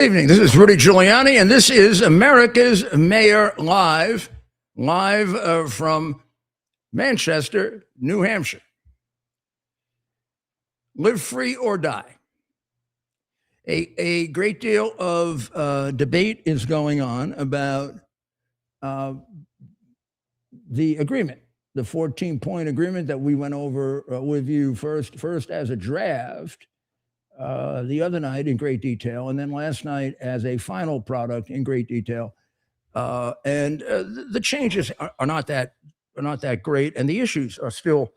Good evening. This is Rudy Giuliani, and this is America's Mayor Live from Manchester, New Hampshire. Live free or die. A great deal of debate is going on about the agreement, the 14-point agreement that we went over with you first as a draft, the other night in great detail, and then last night as a final product in great detail. The changes are not that great, and the issues are still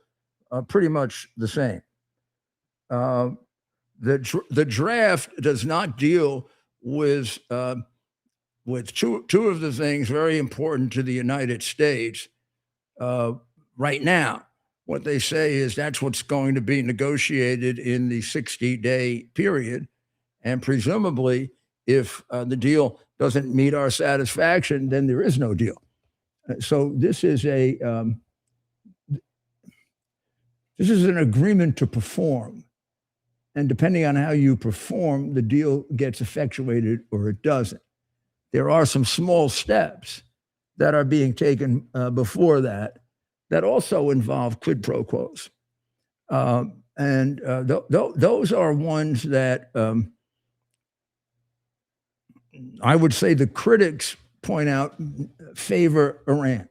pretty much the same. The draft does not deal with two of the things very important to the United States right now. What they say is that's what's going to be negotiated in the 60-day period. And presumably, if the deal doesn't meet our satisfaction, then there is no deal. So this is an agreement to perform. And depending on how you perform, the deal gets effectuated or it doesn't. There are some small steps that are being taken before that also involve quid pro quos. Those are ones that I would say the critics point out favor Iran.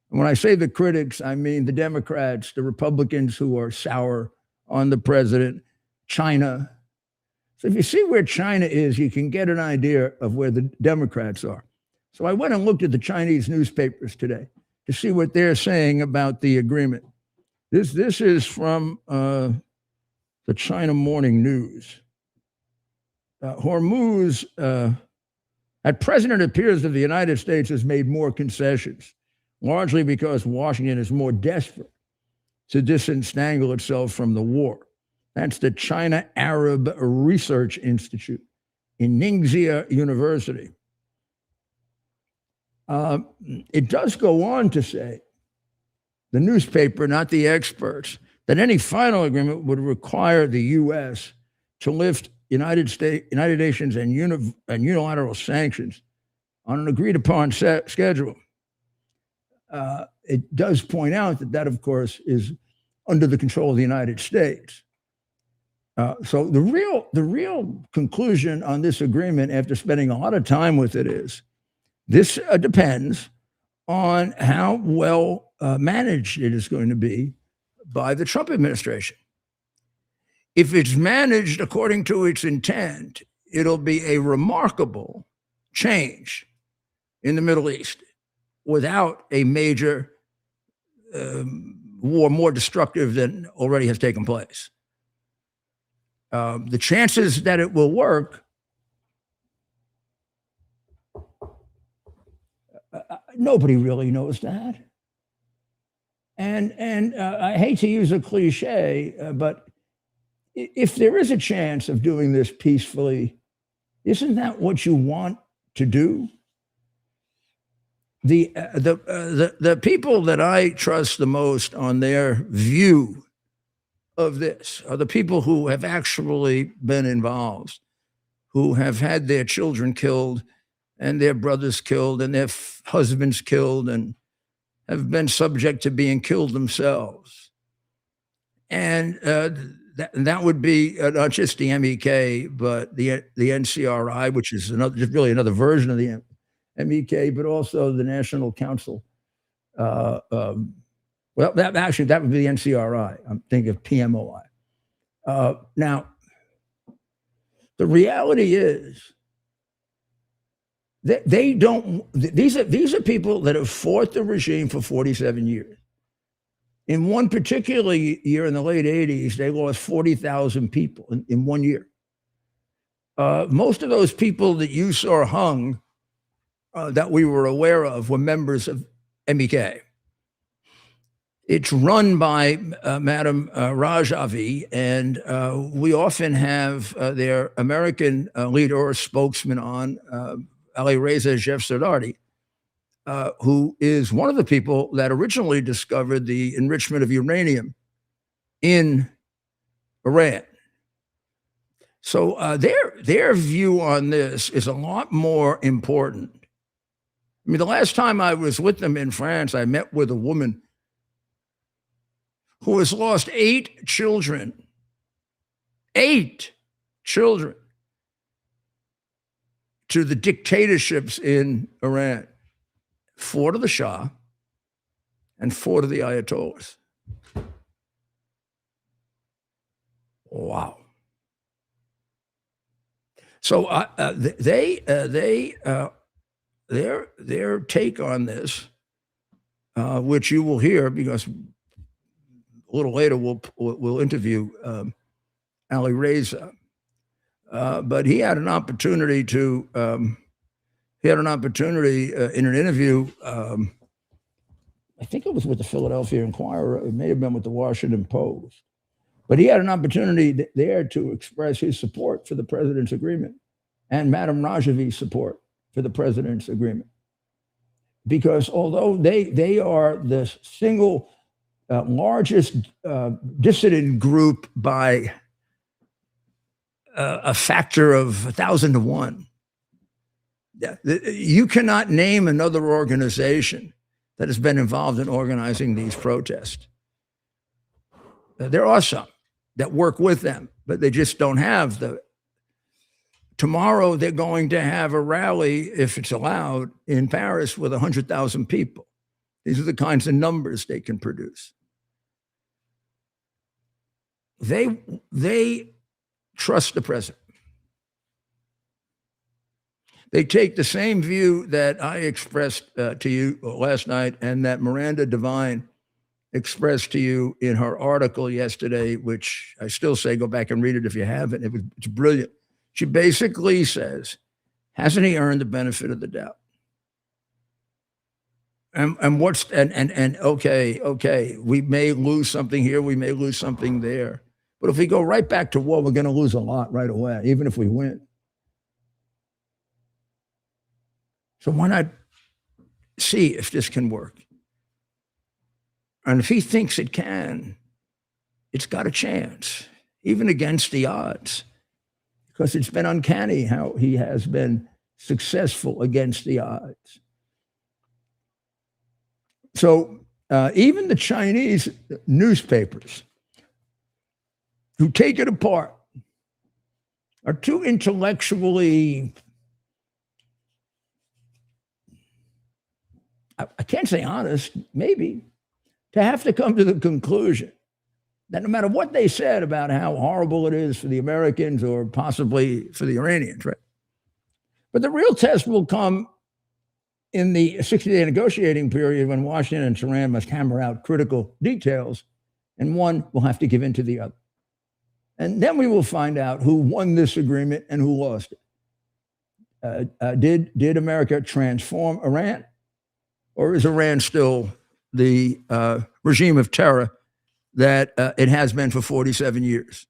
And when I say the critics, I mean the Democrats, the Republicans who are sour on the president, China. So if you see where China is, you can get an idea of where the Democrats are. So I went and looked at the Chinese newspapers today to see what they're saying about the agreement. This is from the China Morning News. Hormuz, at present, it appears that the United States has made more concessions, largely because Washington is more desperate to disentangle itself from the war. That's the China Arab Research Institute in Ningxia University. It does go on to say, the newspaper, not the experts, that any final agreement would require the U.S. to lift United Nations and unilateral sanctions on an agreed-upon schedule. It does point out that, of course, is under the control of the United States. So the real conclusion on this agreement, after spending a lot of time with it, is this depends on how well managed it is going to be by the Trump administration. If it's managed according to its intent, it'll be a remarkable change in the Middle East without a major war more destructive than already has taken place. The chances that it will work, nobody really knows that. And I hate to use a cliche, but if there is a chance of doing this peacefully, isn't that what you want to do? The people that I trust the most on their view of this are the people who have actually been involved, who have had their children killed and their brothers killed and their husbands killed and have been subject to being killed themselves. And that would be not just the MEK, but the NCRI, which is really another version of the MEK, but also the National Council. That would be the NCRI. I'm thinking of PMOI. Now, the reality is that they don't. These are people that have fought the regime for 47 years. In one particular year, in the late 80s, they lost 40,000 people in 1 year. Most of those people that you saw hung, that we were aware of, were members of MEK. It's run by Madam Rajavi, and we often have their American leader or spokesman on, Alireza Jafsardardi, who is one of the people that originally discovered the enrichment of uranium in Iran. So their view on this is a lot more important. I mean, the last time I was with them in France, I met with a woman who has lost 8 children. 8 children to the dictatorships in Iran. 4 to the Shah and 4 to the Ayatollahs. Wow. So their take on this, which you will hear because a little later we'll interview Ali Reza, but he had an opportunity to in an interview. I think it was with the Philadelphia Inquirer. It may have been with the Washington Post. But he had an opportunity there to express his support for the president's agreement and Madame Rajavi's support for the president's agreement. Because although they are the single largest dissident group by a factor of 1,000 to 1, you cannot name another organization that has been involved in organizing these protests. There are some that work with them, but they just don't have the. Tomorrow, they're going to have a rally, if it's allowed, in Paris with 100,000 people. These are the kinds of numbers they can produce. They trust the president. They take the same view that I expressed to you last night and that Miranda Devine expressed to you in her article yesterday, which I still say go back and read it if you haven't. It's brilliant. She basically says, hasn't he earned the benefit of the doubt? And okay, we may lose something here, we may lose something there. But if we go right back to war, we're going to lose a lot right away, even if we win. So why not see if this can work? And if he thinks it can, it's got a chance, even against the odds, because it's been uncanny how he has been successful against the odds. So even the Chinese newspapers who take it apart are too intellectually, I can't say honest, maybe, to have to come to the conclusion that no matter what they said about how horrible it is for the Americans or possibly for the Iranians, right? But the real test will come in the 60-day negotiating period when Washington and Tehran must hammer out critical details, and one will have to give in to the other. And then we will find out who won this agreement and who lost it. Did America transform Iran, or is Iran still the regime of terror that it has been for 47 years?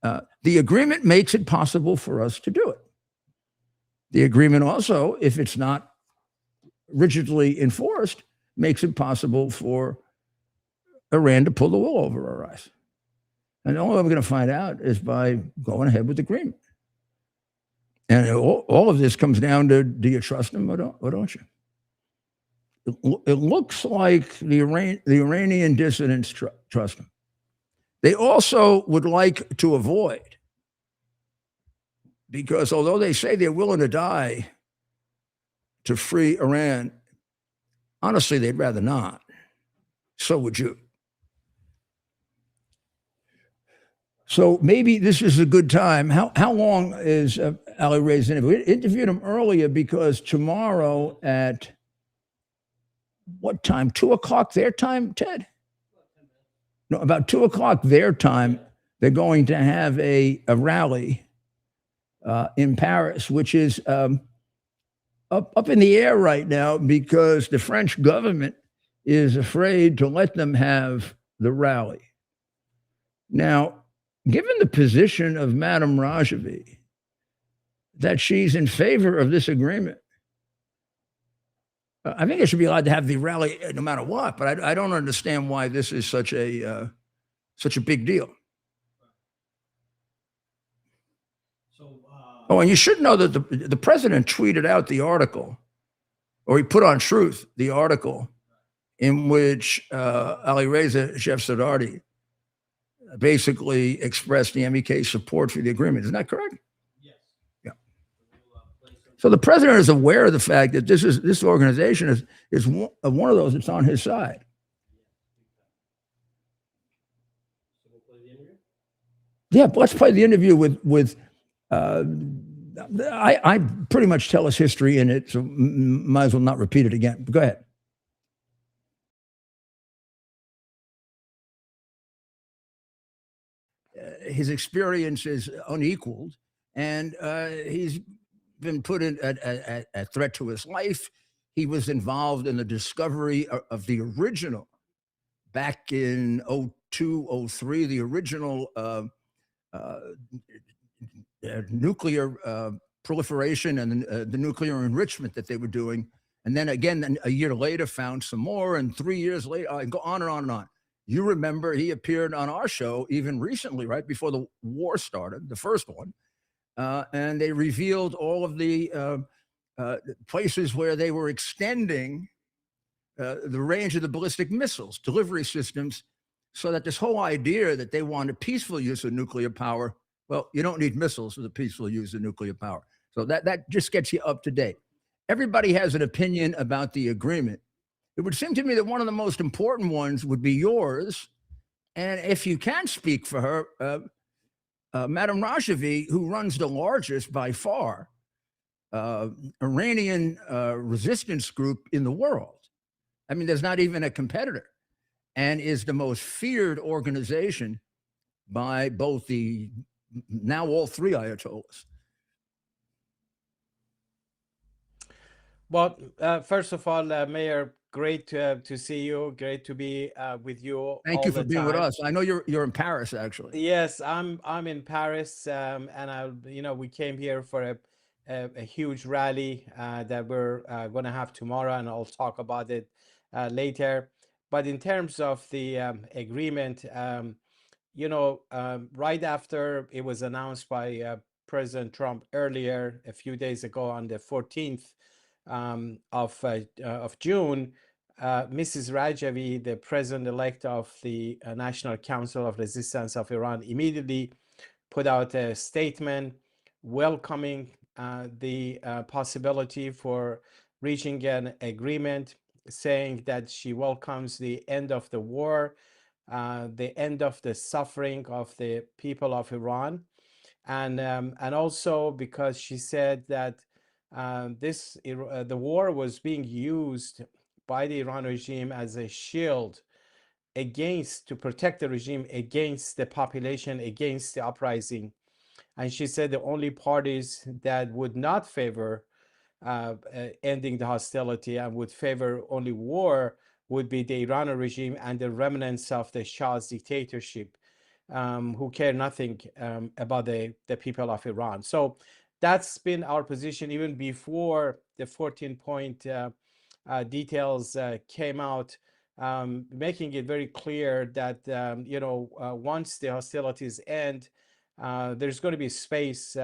The agreement makes it possible for us to do it. The agreement also, if it's not rigidly enforced, makes it possible for Iran to pull the wool over our eyes. And the only way we're going to find out is by going ahead with the agreement. And all of this comes down to, do you trust them or don't you? It looks like the Iranian dissidents trust them. They also would like to avoid, because although they say they're willing to die to free Iran, honestly, they'd rather not. So would you. So maybe this is a good time. How long is Ali Reza's interview? We interviewed him earlier because tomorrow at what time? 2:00 their time, Ted? No, about 2:00 their time, they're going to have a rally in Paris, which is up in the air right now because the French government is afraid to let them have the rally. Now, given the position of Madame Rajavi, that she's in favor of this agreement, I think they should be allowed to have the rally no matter what, but I don't understand why this is such a big deal. Oh, and you should know that the president tweeted out the article, or he put on Truth the article in which Alireza Shefsadari basically expressed the MEK support for the agreement. Isn't that correct? Yes. Yeah. So the president is aware of the fact that this organization is one of those that's on his side. So we'll play the interview? Yeah, let's play the interview with I pretty much tell us history in it, so might as well not repeat it again. Go ahead. His experience is unequaled, and he's been put in a threat to his life. He was involved in the discovery of the original, back in 02, 03, the original nuclear proliferation and the nuclear enrichment that they were doing. And then again, a year later, found some more, and 3 years later, and go on and on and on. You remember he appeared on our show even recently, right before the war started, the first one, and they revealed all of the places where they were extending the range of the ballistic missiles delivery systems, so that this whole idea that they wanted peaceful use of nuclear power, well, you don't need missiles for the peaceful use of nuclear power. So that just gets you up to date. Everybody has an opinion about the agreement. It would seem to me that one of the most important ones would be yours. And if you can speak for her, Madam Rajavi, who runs the largest by far Iranian resistance group in the world. I mean, there's not even a competitor, and is the most feared organization by both now all three Ayatollahs. Well, first of all, Mayor, great to see you. Great to be with you. Thank you for being with us. I know you're in Paris, actually. Yes, I'm in Paris, and we came here for a huge rally that we're going to have tomorrow, and I'll talk about it later. But in terms of the agreement, right after it was announced by President Trump earlier, a few days ago on the 14th of June, Mrs. Rajavi, the president-elect of the National Council of Resistance of Iran, immediately put out a statement welcoming the possibility for reaching an agreement, saying that she welcomes the end of the war, the end of the suffering of the people of Iran, and also because she said that the war was being used by the Iran regime as a shield to protect the regime against the population, against the uprising. And she said the only parties that would not favor ending the hostility and would favor only war would be the Iranian regime and the remnants of the Shah's dictatorship, who care nothing about the people of Iran. So that's been our position even before the 14-point details came out, making it very clear that once the hostilities end, there's going to be space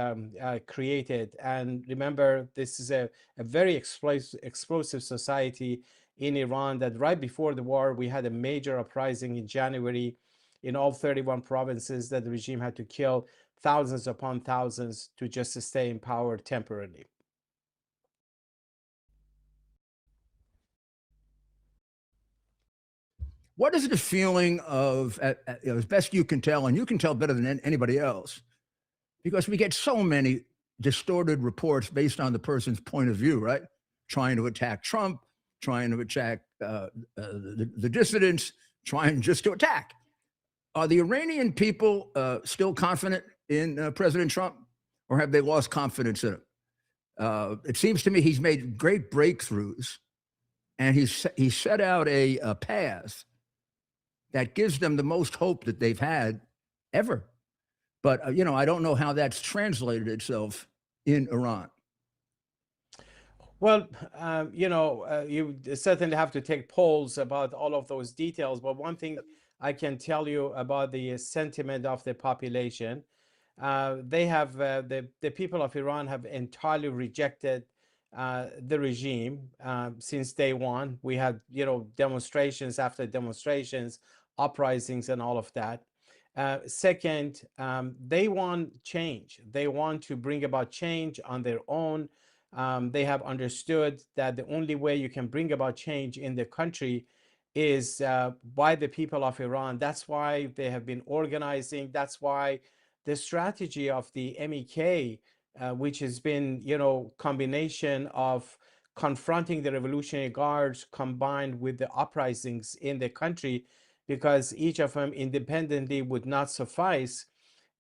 created. And remember, this is a very explosive society in Iran, that right before the war, we had a major uprising in January in all 31 provinces that the regime had to kill thousands upon thousands to just stay in power temporarily. What is the feeling of, as best you can tell, and you can tell better than anybody else, because we get so many distorted reports based on the person's point of view, right? Trying to attack Trump, trying to attack the dissidents, trying just to attack. Are the Iranian people still confident in President Trump, or have they lost confidence in him? It seems to me he's made great breakthroughs, and he's set out a path that gives them the most hope that they've had ever. But, I don't know how that's translated itself in Iran. Well, you certainly have to take polls about all of those details. But one thing I can tell you about the sentiment of the population, The people of Iran have entirely rejected the regime since day one. We had, demonstrations after demonstrations, uprisings, and all of that. Second, they want change. They want to bring about change on their own. They have understood that the only way you can bring about change in the country is by the people of Iran. That's why they have been organizing. That's why the strategy of the MEK, which has been, combination of confronting the Revolutionary Guards combined with the uprisings in the country, because each of them independently would not suffice.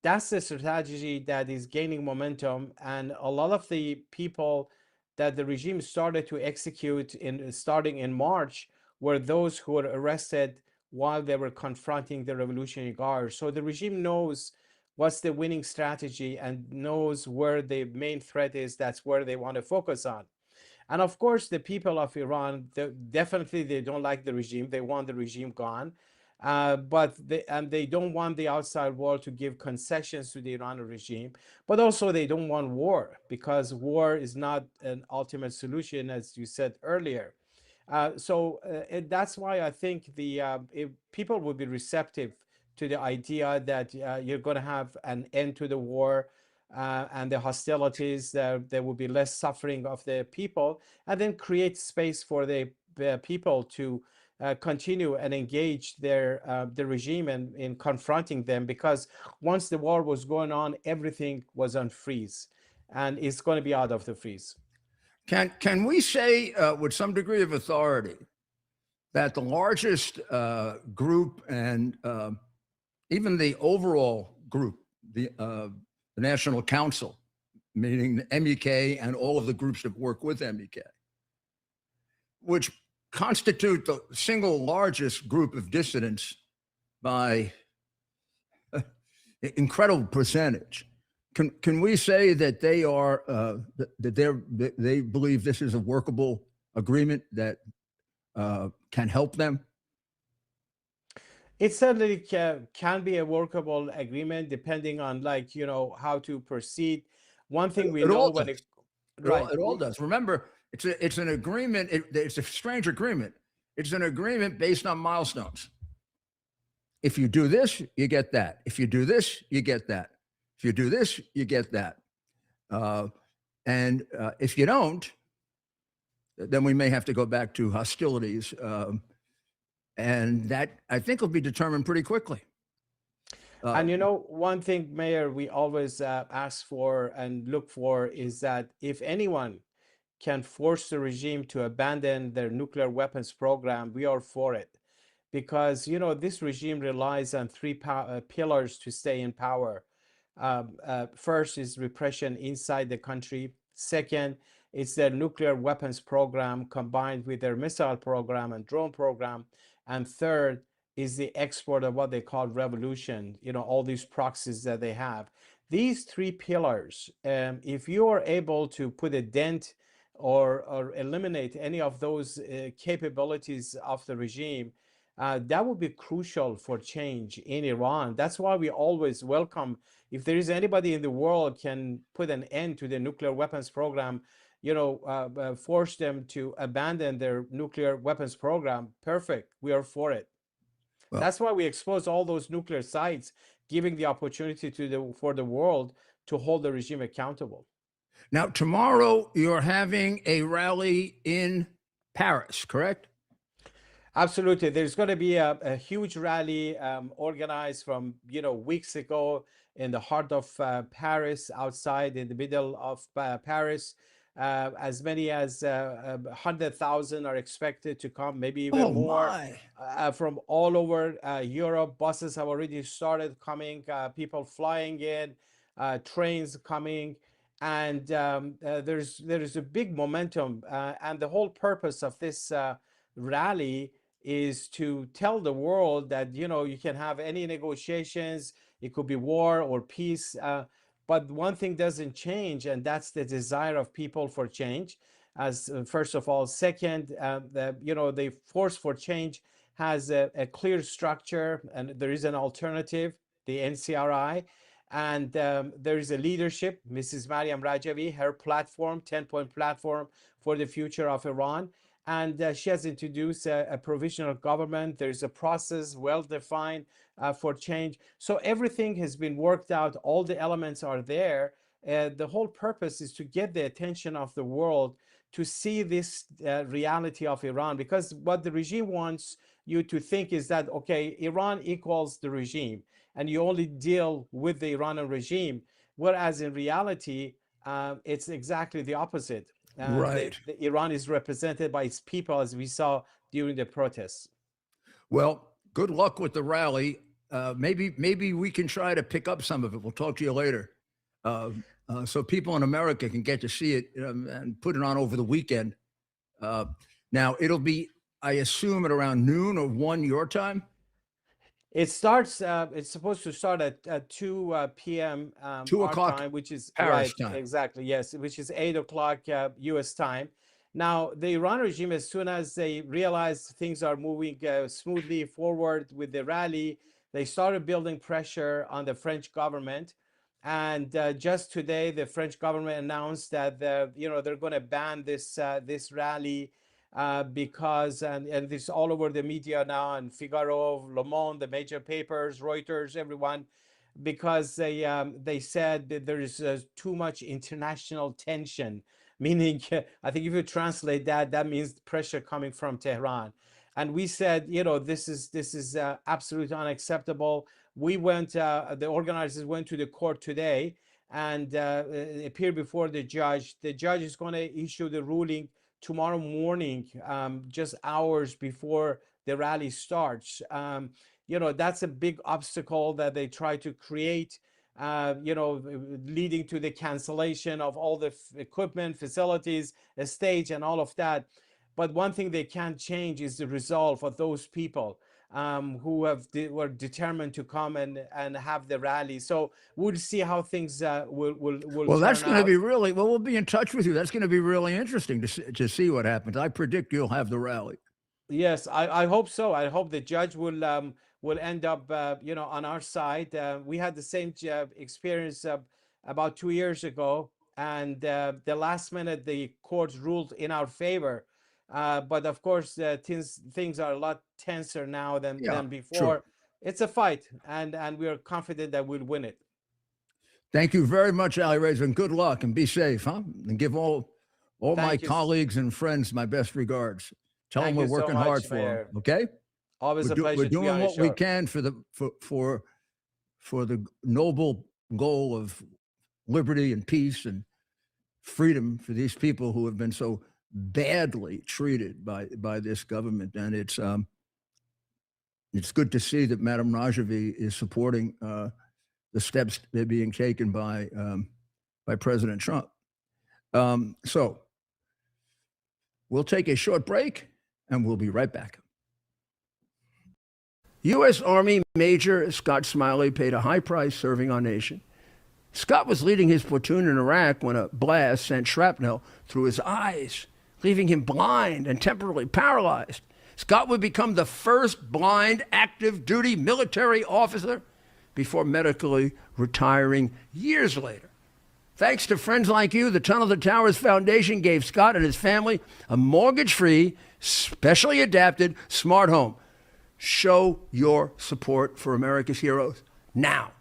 That's the strategy that is gaining momentum, and a lot of the people that the regime started to execute starting in March were those who were arrested while they were confronting the Revolutionary Guard. So the regime knows what's the winning strategy and knows where the main threat is. That's where they want to focus on. And of course, the people of Iran, definitely they don't like the regime. They want the regime gone. But they don't want the outside world to give concessions to the Iranian regime. But also they don't want war, because war is not an ultimate solution, as you said earlier. That's why I think if people would be receptive to the idea that you're going to have an end to the war and the hostilities, there will be less suffering of the people, and then create space for the people to continue and engage the regime in confronting them, because once the war was going on, everything was on freeze, and it's going to be out of the freeze. Can we say with some degree of authority that the largest group and even the overall group, the National Council, meaning the MEK and all of the groups that work with MEK, which constitute the single largest group of dissidents by incredible percentage, can we say that they are that they believe this is a workable agreement that can help them? It certainly can be a workable agreement, depending on how to proceed. One thing we It know all when does. right, It all does. Remember, it's an agreement. It's a strange agreement. It's an agreement based on milestones. If you do this, you get that. If you do this, you get that. If you do this, you get that. And if you don't, then we may have to go back to hostilities. And that, I think, will be determined pretty quickly. And one thing, Mayor, we always ask for and look for is that if anyone can force the regime to abandon their nuclear weapons program, we are for it. Because, this regime relies on three pillars to stay in power. First is repression inside the country. Second, it's their nuclear weapons program combined with their missile program and drone program. And third is the export of what they call revolution, all these proxies that they have. These three pillars, if you are able to put a dent or eliminate any of those capabilities of the regime, that would be crucial for change in Iran. That's why we always welcome, if there is anybody in the world can put an end to the nuclear weapons program, force them to abandon their nuclear weapons program, perfect. We are for it. Well, that's why we expose all those nuclear sites, giving the opportunity for the world to hold the regime accountable. Now, tomorrow you're having a rally in Paris, correct? Absolutely. There's going to be a huge rally organized from, weeks ago in the heart of Paris, outside in the middle of Paris. As many as 100,000 are expected to come, maybe even more, from all over Europe. Buses have already started coming, people flying in, trains coming. And there's a big momentum. And the whole purpose of this rally is to tell the world that, you can have any negotiations. It could be war or peace. But one thing doesn't change, and that's the desire of people for change. As first of all, second, the force for change has a clear structure, and there is an alternative, the NCRI. And there is a leadership, Mrs. Mariam Rajavi, her platform, 10-point platform for the future of Iran. And she has introduced a provisional government. There's a process well-defined for change. So everything has been worked out. All the elements are there. The whole purpose is to get the attention of the world to see this reality of Iran, because what the regime wants you to think is that, okay, Iran equals the regime, and you only deal with the Iranian regime, whereas in reality, it's exactly the opposite. Right. Iran is represented by its people, as we saw during the protests. Well, good luck with the rally. Maybe we can try to pick up some of it. We'll talk to you later. So people in America can get to see it and put it on over the weekend. Now, it'll be, I assume, at around noon or 1 your time? It starts, it's supposed to start at 2 p.m. 2 our o'clock time, which is Paris right, time. exactly, yes, which is 8 o'clock U.S. time. Now, the Iran regime, as soon as they realized things are moving smoothly forward with the rally, they started building pressure on the French government. And just today, the French government announced that they're going to ban this rally because, and this all over the media now, and Figaro, Le Monde, the major papers, Reuters, everyone, because they said that there is too much international tension. Meaning, I think if you translate that, that means pressure coming from Tehran. And we said, this is absolutely unacceptable. We went, the organizers went to the court today and appeared before the judge. The judge is going to issue the ruling tomorrow morning, just hours before the rally starts. That's a big obstacle that they try to create, leading to the cancellation of all the equipment, facilities, a stage, and all of that. But one thing they can't change is the resolve of those people who were determined to come and have the rally. So we'll see how things will Well, that's going to out. be really, well, we'll be in touch with you. That's going to be really interesting to see what happens. I predict you'll have the rally. Yes, I hope so. I hope the judge will end up, on our side. We had the same experience about 2 years ago, and the last minute the courts ruled in our favor. But of course, things are a lot tenser now than before. Sure. It's a fight, and we are confident that we'll win it. Thank you very much, Ali Reza, and good luck, and be safe, huh? And give all my colleagues and friends my best regards. Tell them we're working hard for them. Okay. Always a pleasure. We're doing what we can for the noble goal of liberty and peace and freedom for these people who have been so badly treated by this government. And it's good to see that Madam Rajavi is supporting the steps that are being taken by President Trump. So we'll take a short break and we'll be right back. U.S. Army Major Scott Smiley paid a high price serving our nation. Scott was leading his platoon in Iraq when a blast sent shrapnel through his eyes, leaving him blind and temporarily paralyzed. Scott would become the first blind active duty military officer before medically retiring years later. Thanks to friends like you, the Tunnel to Towers Foundation gave Scott and his family a mortgage-free, specially adapted smart home. Show your support for America's heroes now.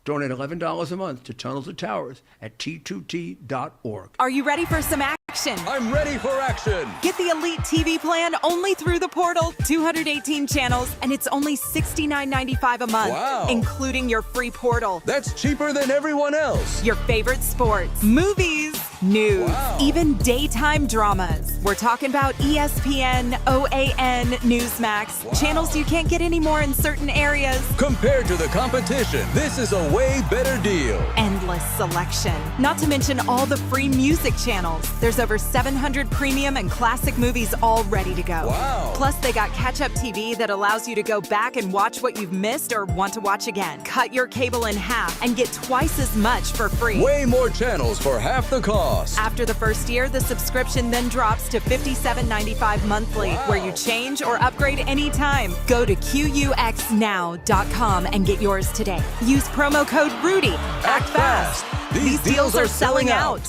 Donate $11 a month to Tunnel to Towers at T2T.org. Are you ready for some action? I'm ready for action. Get the Elite TV plan only through the portal. 218 channels, and it's only $69.95 a month, Wow. including your free portal. That's cheaper than everyone else. Your favorite sports, movies, news, Wow. even daytime dramas. We're talking about ESPN, OAN, Newsmax, Wow. channels you can't get anymore in certain areas. Compared to the competition, this is a way better deal. Endless selection. Not to mention all the free music channels. There's over 700 premium and classic movies all ready to go. Wow. Plus, they got catch-up TV that allows you to go back and watch what you've missed or want to watch again. Cut your cable in half and get twice as much for free. Way more channels for half the cost. cost. After the first year, the subscription then drops to $57.95 monthly, Wow. where you change or upgrade anytime. Go to QUXNow.com and get yours today. Use promo code RUDY. Act fast. These deals are selling out.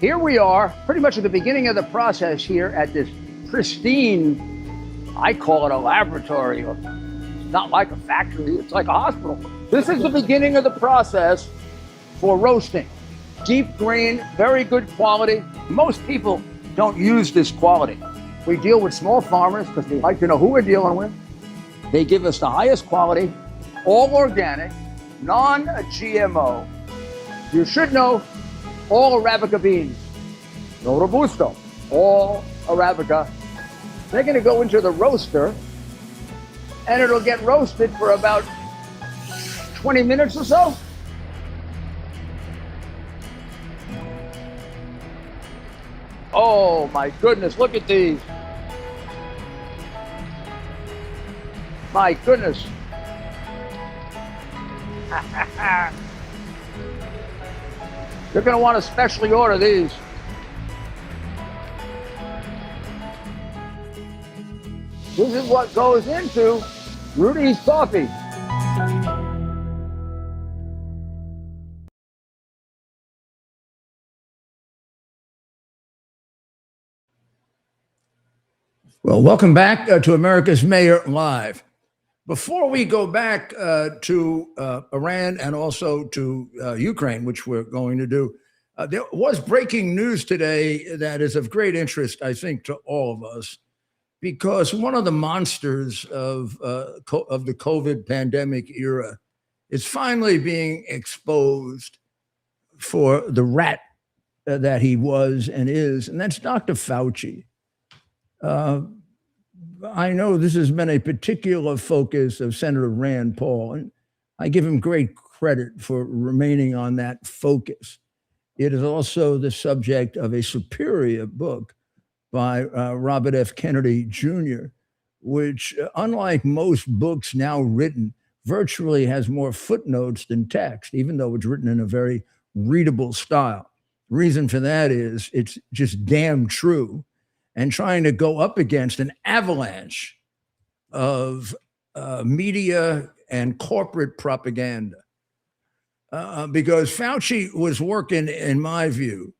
Here we are, pretty much at the beginning of the process here at this pristine, I call it a laboratory. It's not like a factory, it's like a hospital. This is the beginning of the process for roasting. Deep grain, very good quality. Most people don't use this quality. We deal with small farmers because they like to know who we're dealing with. They give us the highest quality, all organic, non-GMO. You should know all Arabica beans, no Robusto, all Arabica. They're gonna go into the roaster and it'll get roasted for about 20 minutes or so. Oh my goodness, look at these. My goodness. You're going to want to specially order these. This is what goes into Rudy's coffee. Well, welcome back to America's Mayor Live. Before we go back to Iran and also to Ukraine, which we're going to do, there was breaking news today that is of great interest, I think, to all of us, because one of the monsters of the COVID pandemic era is finally being exposed for the rat that he was and is, and that's Dr. Fauci. I know this has been a particular focus of Senator Rand Paul, and I give him great credit for remaining on that focus. It is also the subject of a superior book by Robert F. Kennedy Jr., which, unlike most books now written, virtually has more footnotes than text, even though it's written in a very readable style. The reason for that is it's just damn true, and trying to go up against an avalanche of media and corporate propaganda. Because Fauci was working, in my view,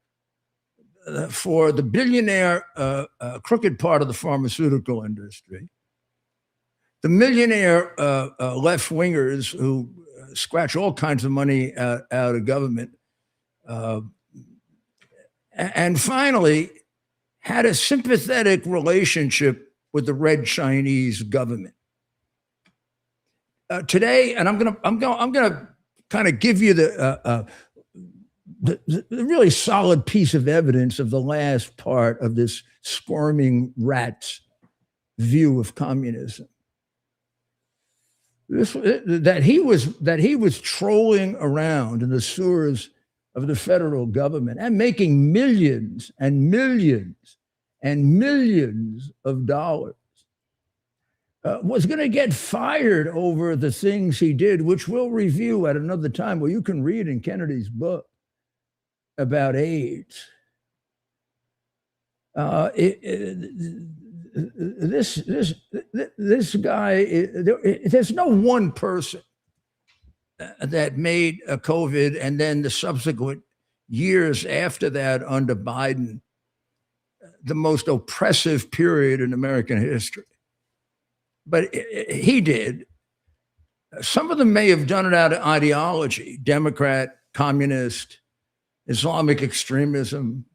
for the billionaire crooked part of the pharmaceutical industry, the millionaire left-wingers who scratch all kinds of money out of government, and finally had a sympathetic relationship with the Red Chinese government. Today, and I'm gonna kind of give you the really solid piece of evidence of the last part of this squirming rat's view of communism. That he was trolling around in the sewers of the federal government and making millions and millions and millions of dollars, was going to get fired over the things he did, which we'll review at another time. Well, you can read in Kennedy's book about AIDS. This guy, there's no one person that made a COVID and then the subsequent years after that under Biden the most oppressive period in American history. But he did. Some of them may have done it out of ideology, Democrat, communist, Islamic extremism.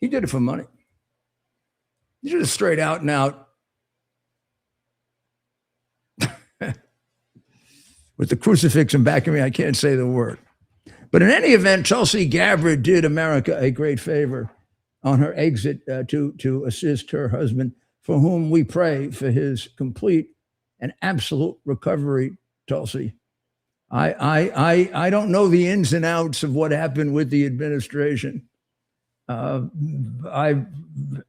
He did it for money. He did it straight out and out. With the crucifix in back of me, I can't say the word. But in any event, Tulsi Gabbard did America a great favor on her exit to assist her husband, for whom we pray for his complete and absolute recovery, Tulsi. I don't know the ins and outs of what happened with the administration. I've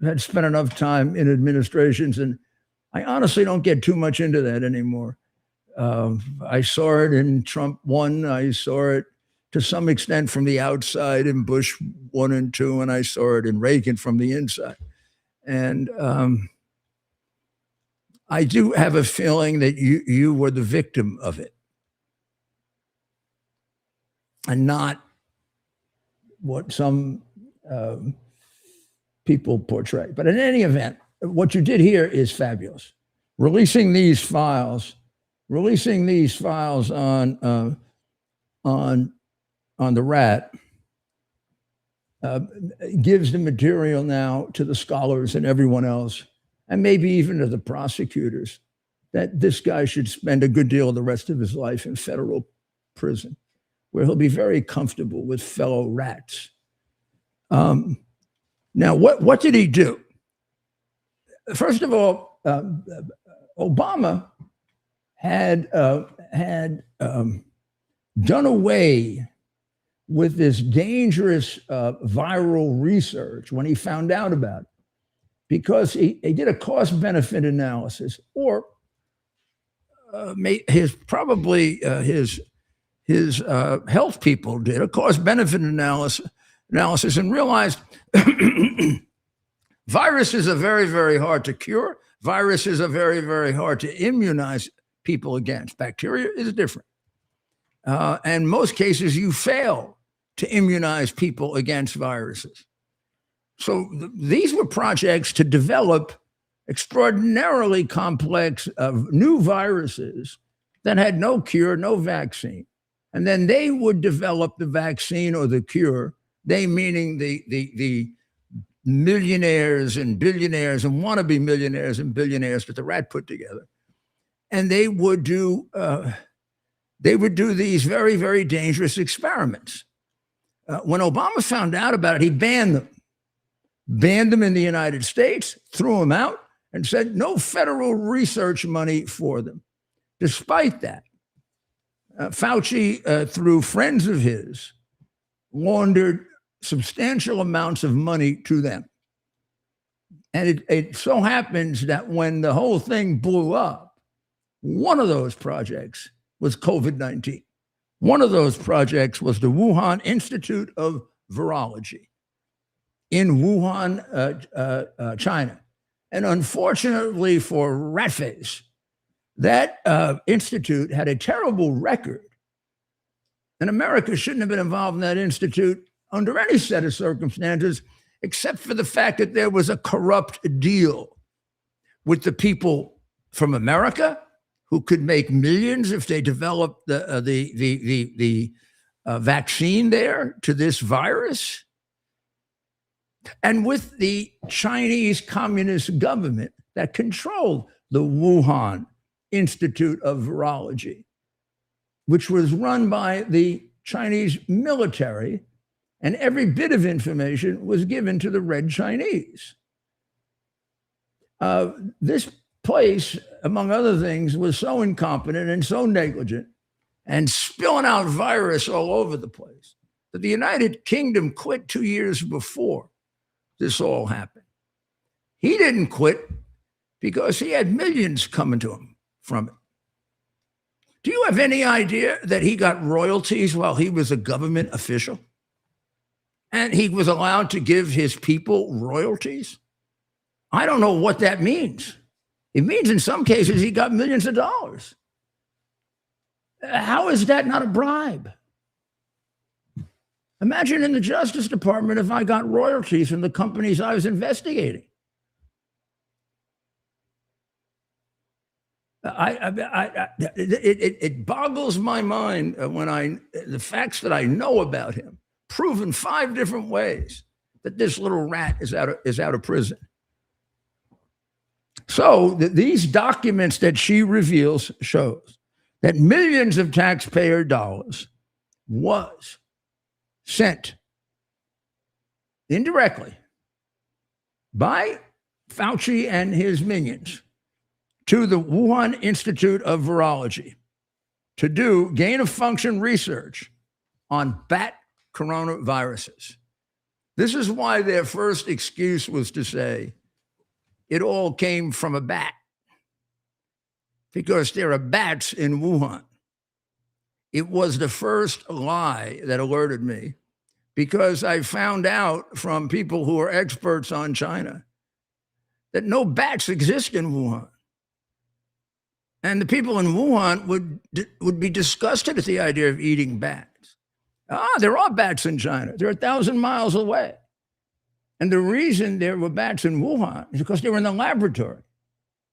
had spent enough time in administrations, and I honestly don't get too much into that anymore. I saw it in Trump 1. I saw it to some extent from the outside in Bush 1 and 2, and I saw it in Reagan from the inside. And I do have a feeling that you were the victim of it and not what some people portray. But in any event, what you did here is fabulous. Releasing these files on the rat gives the material now to the scholars and everyone else, and maybe even to the prosecutors, that this guy should spend a good deal of the rest of his life in federal prison, where he'll be very comfortable with fellow rats. Now, what did he do? First of all, Obama had done away with this dangerous viral research when he found out about it, because he did a cost-benefit analysis, or his health people did a cost-benefit analysis and realized viruses are very, very hard to cure. Viruses are very, very hard to immunize people against. Bacteria is different. And most cases, you fail to immunize people against viruses. So these were projects to develop extraordinarily complex new viruses that had no cure, no vaccine. And then they would develop the vaccine or the cure, they meaning the millionaires and billionaires and wannabe millionaires and billionaires that the rat put together. And they would do these very, very dangerous experiments. When Obama found out about it, he banned them in the United States, threw them out, and said no federal research money for them. Despite that, Fauci, through friends of his, laundered substantial amounts of money to them. And it so happens that when the whole thing blew up, one of those projects was COVID-19. One of those projects was the Wuhan Institute of Virology in Wuhan, China. And unfortunately for Ratface, that institute had a terrible record. And America shouldn't have been involved in that institute under any set of circumstances, except for the fact that there was a corrupt deal with the people from America who could make millions if they developed the vaccine there to this virus, and with the Chinese Communist government that controlled the Wuhan Institute of Virology, which was run by the Chinese military, and every bit of information was given to the Red Chinese. This place, among other things, was so incompetent and so negligent and spilling out virus all over the place that the United Kingdom quit 2 years before this all happened. He didn't quit because he had millions coming to him from it. Do you have any idea that he got royalties while he was a government official? And he was allowed to give his people royalties? I don't know what that means. It means in some cases he got millions of dollars. How is that not a bribe? Imagine in the Justice Department if I got royalties from the companies I was investigating. It boggles my mind when the facts that I know about him, proven 5 different ways that this little rat is out of prison. So these documents that she reveals shows that millions of taxpayer dollars was sent indirectly by Fauci and his minions to the Wuhan Institute of Virology to do gain-of-function research on bat coronaviruses. This is why their first excuse was to say it all came from a bat, because there are bats in Wuhan. it was the first lie that alerted me, because I found out from people who are experts on China that no bats exist in Wuhan. And the people in Wuhan would be disgusted at the idea of eating bats. There are bats in China. They're 1,000 miles away. And the reason there were bats in Wuhan is because they were in the laboratory,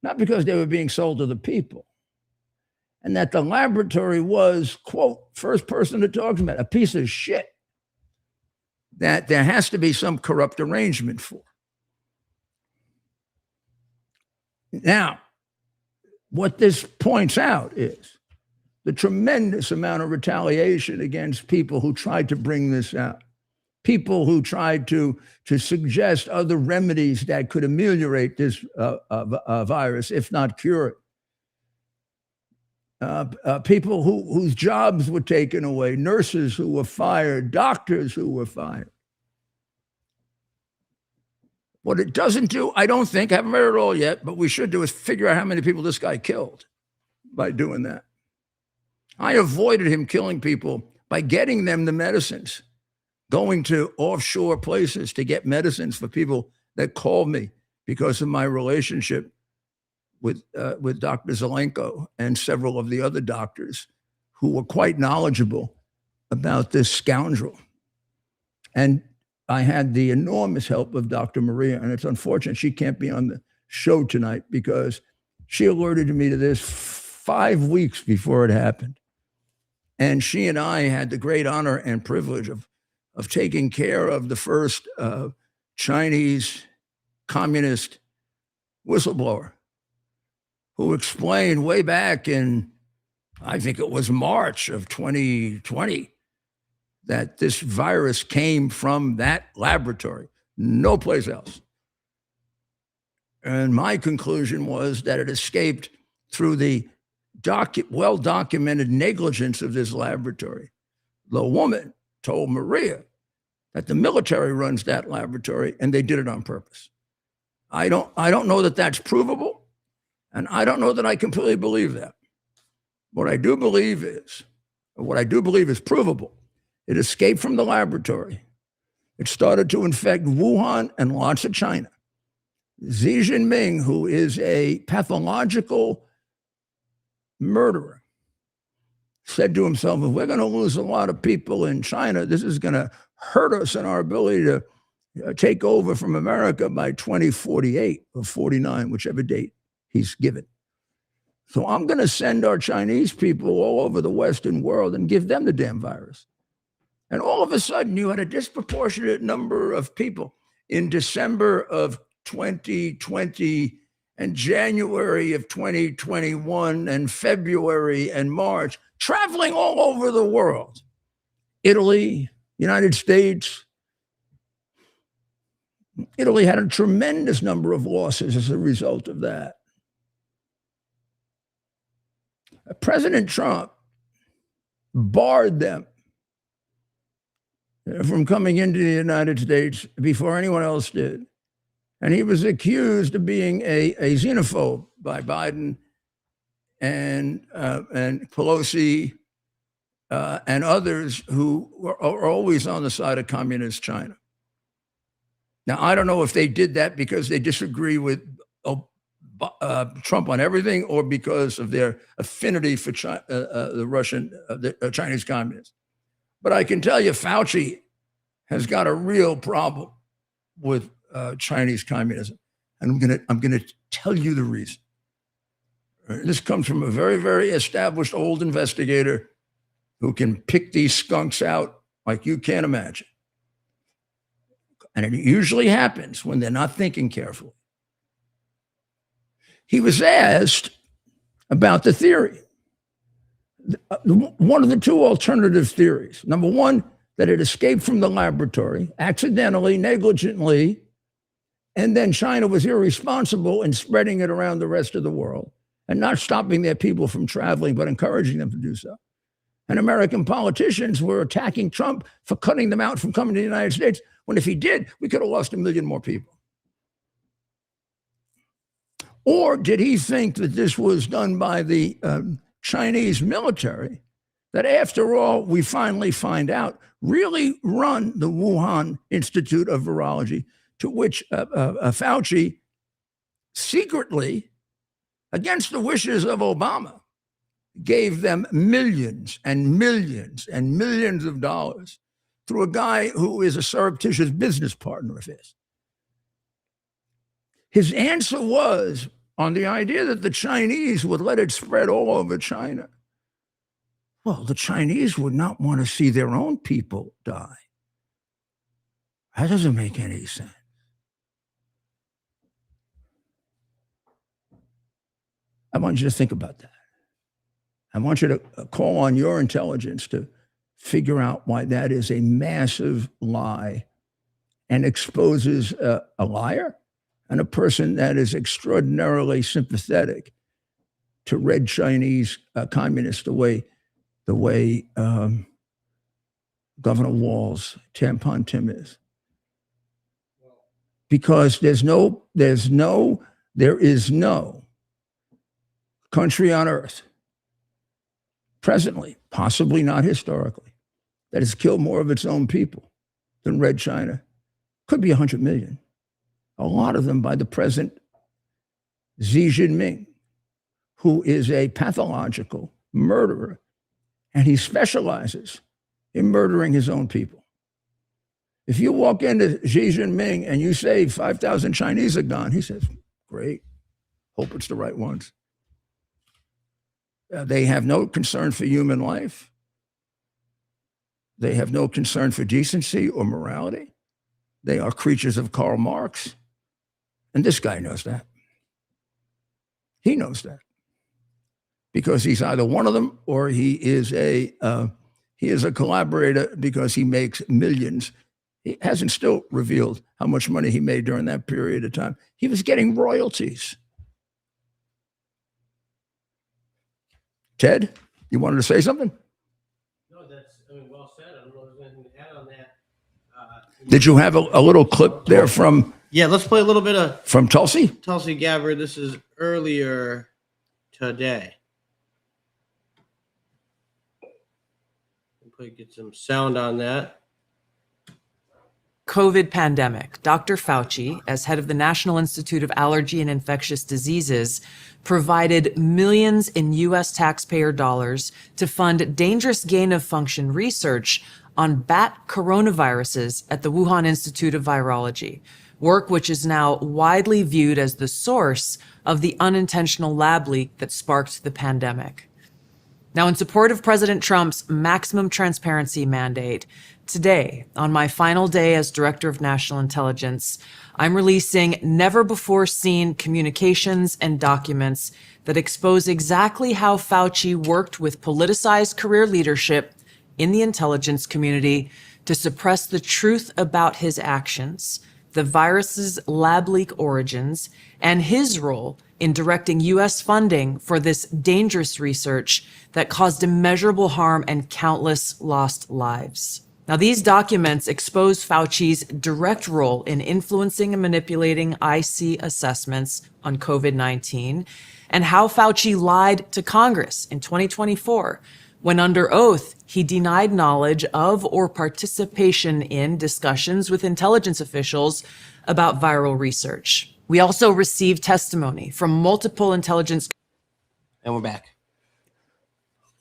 not because they were being sold to the people. And that the laboratory was, quote, first person to talk about, a piece of shit that there has to be some corrupt arrangement for. Now, what this points out is the tremendous amount of retaliation against people who tried to bring this out, people who tried to suggest other remedies that could ameliorate this virus, if not cure it. People whose jobs were taken away, nurses who were fired, doctors who were fired. What it doesn't do, I don't think, I haven't read it all yet, but we should do, is figure out how many people this guy killed by doing that. I avoided him killing people by getting them the medicines, going to offshore places to get medicines for people that called me because of my relationship with Dr. Zelenko and several of the other doctors who were quite knowledgeable about this scoundrel. And I had the enormous help of Dr. Maria, and it's unfortunate she can't be on the show tonight because she alerted me to this 5 weeks before it happened. And she and I had the great honor and privilege of taking care of the first Chinese communist whistleblower who explained way back in, I think it was March of 2020, that this virus came from that laboratory, no place else. And my conclusion was that it escaped through the well-documented negligence of this laboratory. The woman told Maria that the military runs that laboratory and they did it on purpose. I don't know that that's provable, and I don't know that I completely believe that. What I do believe is provable. It escaped from the laboratory. It started to infect Wuhan and lots of China. Xi Jinping, who is a pathological murderer, said to himself, if we're going to lose a lot of people in China, this is going to hurt us in our ability to take over from America by 2048 or 49, whichever date he's given. So I'm going to send our Chinese people all over the Western world and give them the damn virus. And all of a sudden, you had a disproportionate number of people in December of 2020 and January of 2021 and February and March, traveling all over the world. Italy, United States. Italy had a tremendous number of losses as a result of that. President Trump barred them from coming into the United States before anyone else did. And he was accused of being a xenophobe by Biden and Pelosi and others who are always on the side of communist China. Now, I don't know if they did that because they disagree with Trump on everything or because of their affinity for the Chinese communists. But I can tell you, Fauci has got a real problem with Chinese communism, and I'm gonna tell you the reason. This comes from a very, very established old investigator who can pick these skunks out like you can't imagine. And it usually happens when they're not thinking carefully. He was asked about the theory. One of the two alternative theories. Number one, that it escaped from the laboratory, accidentally, negligently, and then China was irresponsible in spreading it around the rest of the world and not stopping their people from traveling, but encouraging them to do so. And American politicians were attacking Trump for cutting them out from coming to the United States, when if he did, we could have lost 1 million more people. Or did he think that this was done by the Chinese military that after all, we finally find out, really run the Wuhan Institute of Virology, to which Fauci secretly, against the wishes of Obama, gave them millions and millions and millions of dollars through a guy who is a surreptitious business partner of his. His answer was on the idea that the Chinese would let it spread all over China. Well, the Chinese would not want to see their own people die. That doesn't make any sense. I want you to think about that. I want you to call on your intelligence to figure out why that is a massive lie and exposes a liar and a person that is extraordinarily sympathetic to red Chinese communists the way Governor Walz, Tampon Tim is. Because there is no country on earth, presently, possibly not historically, that has killed more of its own people than Red China. Could be 100 million. A lot of them by the present Xi Jinping, who is a pathological murderer, and he specializes in murdering his own people. If you walk into Xi Jinping and you say 5,000 Chinese are gone, he says, great, hope it's the right ones. They have no concern for human life. They have no concern for decency or morality. They are creatures of Karl Marx. And this guy knows that. He knows that. Because he's either one of them or he is a collaborator because he makes millions. He hasn't still revealed how much money he made during that period of time. He was getting royalties. Ted, you wanted to say something? No, that's well said. I don't know if there's anything to add on that. Did you have a little clip there from? Yeah, let's play a little bit of from Tulsi. Tulsi Gabbard. This is earlier today. We'll get some sound on that. COVID pandemic. Dr. Fauci, as head of the National Institute of Allergy and Infectious Diseases, provided millions in U.S. taxpayer dollars to fund dangerous gain-of-function research on bat coronaviruses at the Wuhan Institute of Virology, work which is now widely viewed as the source of the unintentional lab leak that sparked the pandemic. Now, in support of President Trump's maximum transparency mandate, today, on my final day as Director of National Intelligence, I'm releasing never-before-seen communications and documents that expose exactly how Fauci worked with politicized career leadership in the intelligence community to suppress the truth about his actions, the virus's lab leak origins, and his role in directing U.S. funding for this dangerous research that caused immeasurable harm and countless lost lives. Now, these documents expose Fauci's direct role in influencing and manipulating IC assessments on COVID-19 and how Fauci lied to Congress in 2024 when under oath he denied knowledge of or participation in discussions with intelligence officials about viral research. We also received testimony from multiple intelligence. And we're back.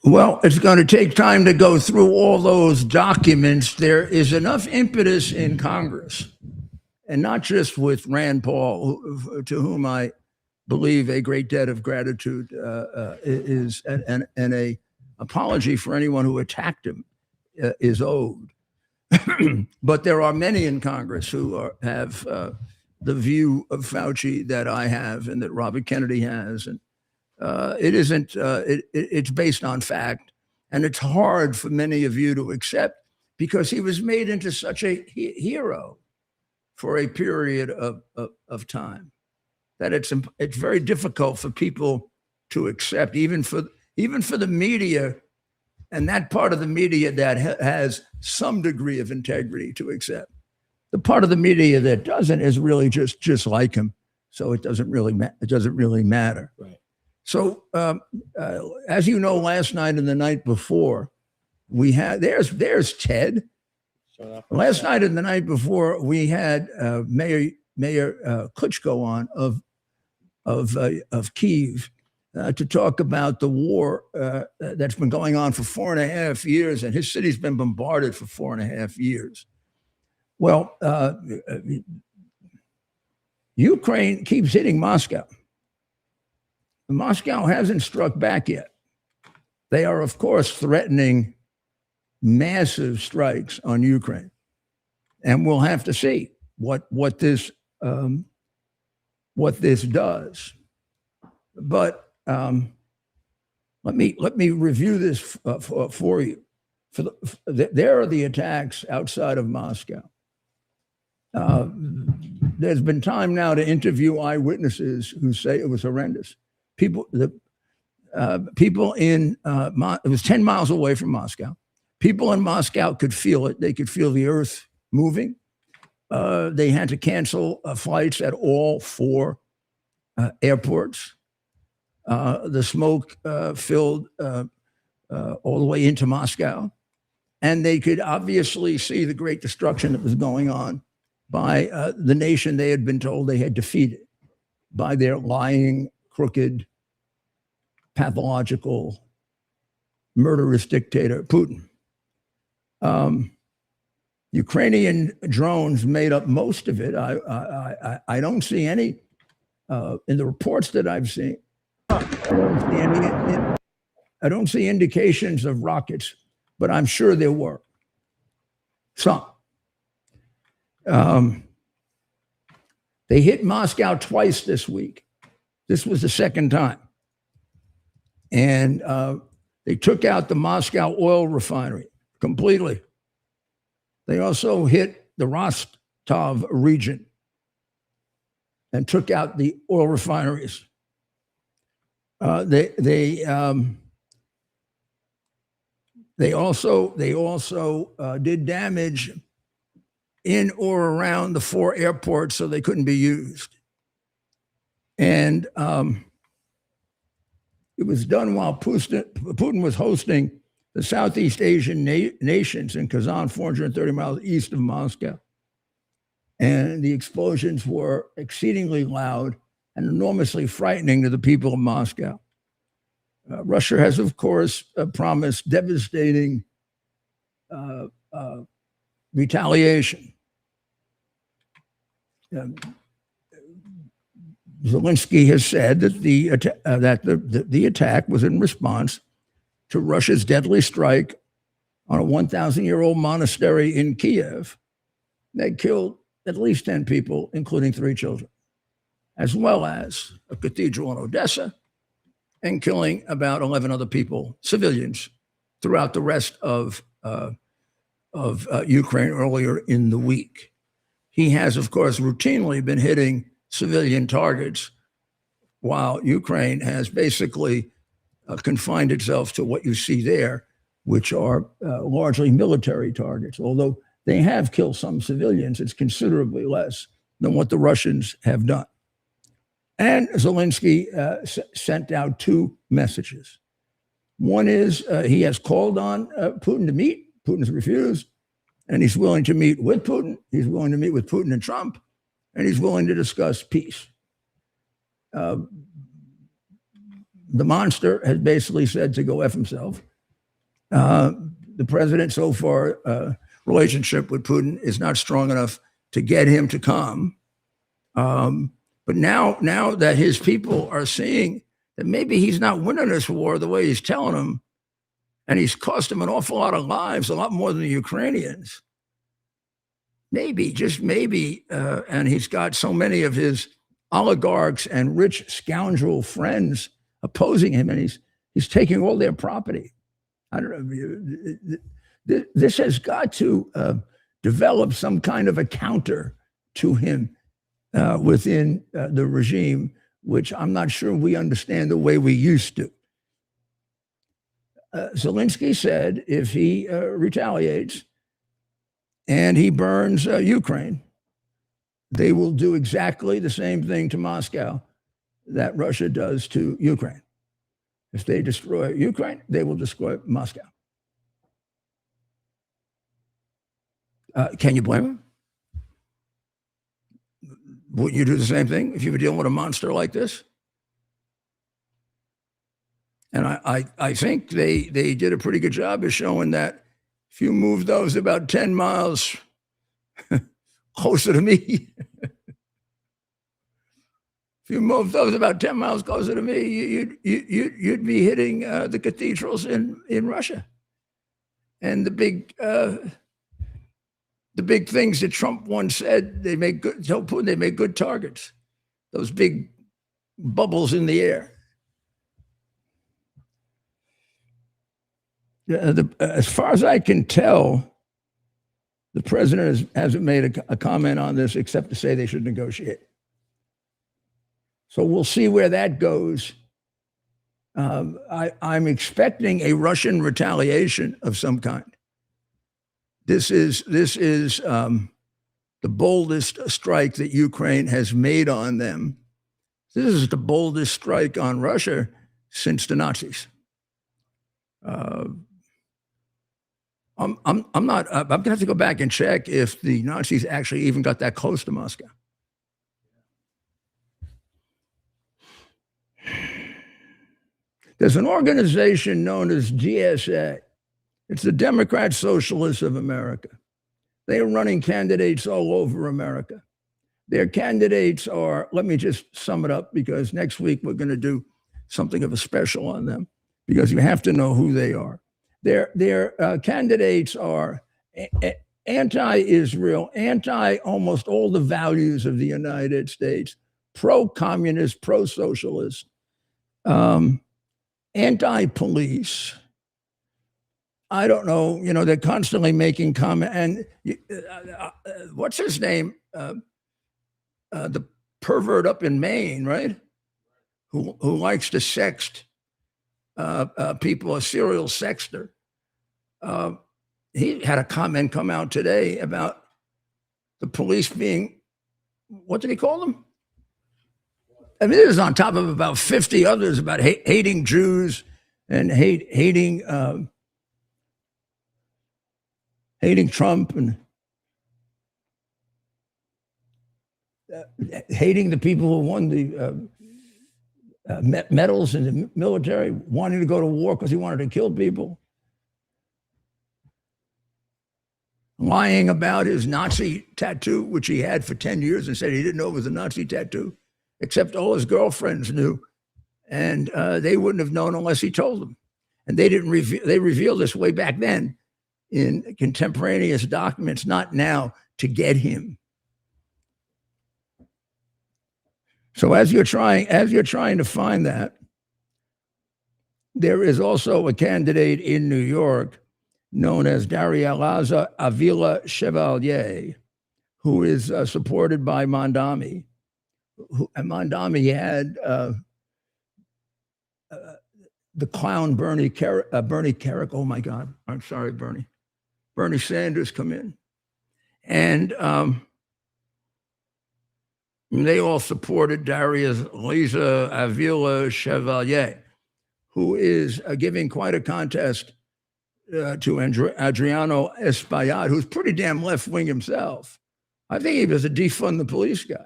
Well, it's going to take time to go through all those documents. There is enough impetus in Congress, and not just with Rand Paul, to whom I believe a great debt of gratitude is, and a apology for anyone who attacked him is owed. But there are many in Congress who have the view of Fauci that I have and that Robert Kennedy has, and it isn't. It's based on fact, and it's hard for many of you to accept because he was made into such a hero for a period of time that it's very difficult for people to accept, even for the media, and that part of the media that has some degree of integrity to accept. The part of the media that doesn't is really just like him, so it doesn't really matter. Right. So, as you know, last night and the night before, We had there's Ted. Last night and the night before, we had Mayor Klitschko on of Kyiv to talk about the war that's been going on for 4.5 years, and his city's been bombarded for 4.5 years. Well, Ukraine keeps hitting Moscow. Moscow hasn't struck back yet. They are, of course, threatening massive strikes on Ukraine, and we'll have to see what this does. But let me review this for you. There are the attacks outside of Moscow. There's been time now to interview eyewitnesses who say it was horrendous. People in it was 10 miles away from Moscow. People in Moscow could feel it. They could feel the earth moving. They had to cancel flights at all 4 airports. The smoke filled all the way into Moscow. And they could obviously see the great destruction that was going on by the nation they had been told they had defeated, by their lying, crooked, pathological, murderous dictator, Putin. Ukrainian drones made up most of it. I don't see any in the reports that I've seen. I don't see indications of rockets, but I'm sure there were some. They hit Moscow twice this week. This was the second time. And they took out the Moscow oil refinery completely. They also hit the Rostov region and took out the oil refineries. They also did damage in or around the 4 airports, so they couldn't be used. And it was done while Putin was hosting the Southeast Asian nations in Kazan, 430 miles east of Moscow. And the explosions were exceedingly loud and enormously frightening to the people of Moscow. Russia has, of course, promised devastating retaliation. Zelensky has said that the attack was in response to Russia's deadly strike on a 1,000-year-old monastery in Kiev that killed at least 10 people, including 3 children, as well as a cathedral in Odessa, and killing about 11 other people, civilians, throughout the rest of Ukraine earlier in the week. He has, of course, routinely been hitting civilian targets, while Ukraine has basically confined itself to what you see there, which are largely military targets. Although they have killed some civilians, it's considerably less than what the Russians have done. And Zelensky sent out 2 messages. One is he has called on Putin to meet. Putin's refused, and he's willing to meet with Putin. He's willing to meet with Putin and Trump, and he's willing to discuss peace. The monster has basically said to go F himself. The president so far, relationship with Putin is not strong enough to get him to come. But now that his people are seeing that maybe he's not winning this war the way he's telling them, and he's cost them an awful lot of lives, a lot more than the Ukrainians, maybe, just maybe, and he's got so many of his oligarchs and rich scoundrel friends opposing him, and he's taking all their property. I don't know. This has got to develop some kind of a counter to him within the regime, which I'm not sure we understand the way we used to. Zelensky said if he retaliates and he burns Ukraine, they will do exactly the same thing to Moscow that Russia does to Ukraine. If they destroy Ukraine, they will destroy Moscow. Can you blame him? Wouldn't you do the same thing if you were dealing with a monster like this? And I think they did a pretty good job of showing that if you move those about 10 miles closer to me, if you move those about 10 miles closer to me, you'd be hitting the cathedrals in Russia. And the big things that Trump once said, they make good, tell Putin they make good targets. Those big bubbles in the air. As far as I can tell, the president hasn't made a comment on this except to say they should negotiate. So we'll see where that goes. I'm expecting a Russian retaliation of some kind. This is the boldest strike that Ukraine has made on them. This is the boldest strike on Russia since the Nazis. I'm going to have to go back and check if the Nazis actually even got that close to Moscow. There's an organization known as GSA. It's the Democrat Socialists of America. They are running candidates all over America. Their candidates are, let me just sum it up because next week we're going to do something of a special on them because you have to know who they are. Their candidates are anti-Israel, anti-almost all the values of the United States, pro-communist, pro-socialist, anti-police. I don't know, they're constantly making comment. And what's his name? The pervert up in Maine, right? Who likes to sext people, a serial sexter. He had a comment come out today about the police being, what did he call them? I mean, this is on top of about 50 others about hating Jews and hating Trump and hating the people who won the medals in the military, wanting to go to war because he wanted to kill people, lying about his Nazi tattoo, which he had for 10 years and said he didn't know it was a Nazi tattoo, except all his girlfriends knew. And they wouldn't have known unless he told them. And they didn't reveal, they revealed this way back then in contemporaneous documents, not now, to get him. So as you're trying to find that, there is also a candidate in New York known as Darialaza Avila Chevalier, who is supported by Mondami. And Mondami had the clown Bernie Kerik. Oh my God, I'm sorry, Bernie Sanders come in, and they all supported Darialaza Avila Chevalier, who is giving quite a contest to Adriano Espaillat, who's pretty damn left-wing himself. I think he was a defund the police guy.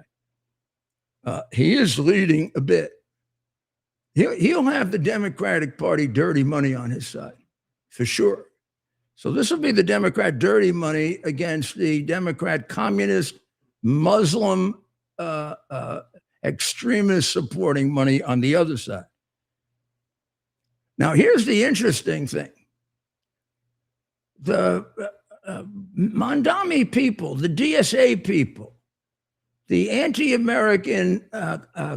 He is leading a bit. He'll have the Democratic Party dirty money on his side, for sure. So this will be the Democrat dirty money against the Democrat communist, Muslim, extremist supporting money on the other side. Now, here's the interesting thing. The Mondami people, the DSA people, the anti-American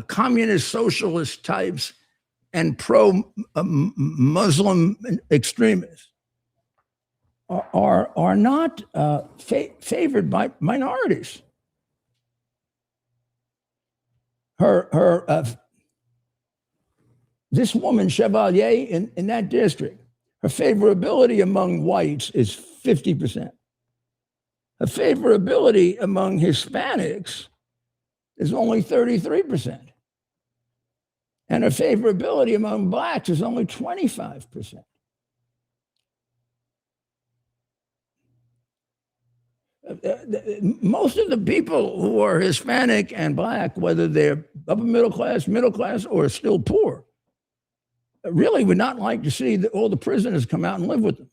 communist socialist types and pro-Muslim extremists are not favored by minorities. This woman, Chevalier, in that district, her favorability among whites is 50%. Her favorability among Hispanics is only 33%. And her favorability among blacks is only 25%. Most of the people who are Hispanic and Black, whether they're upper middle class, or still poor, really would not like to see all the prisoners come out and live with them.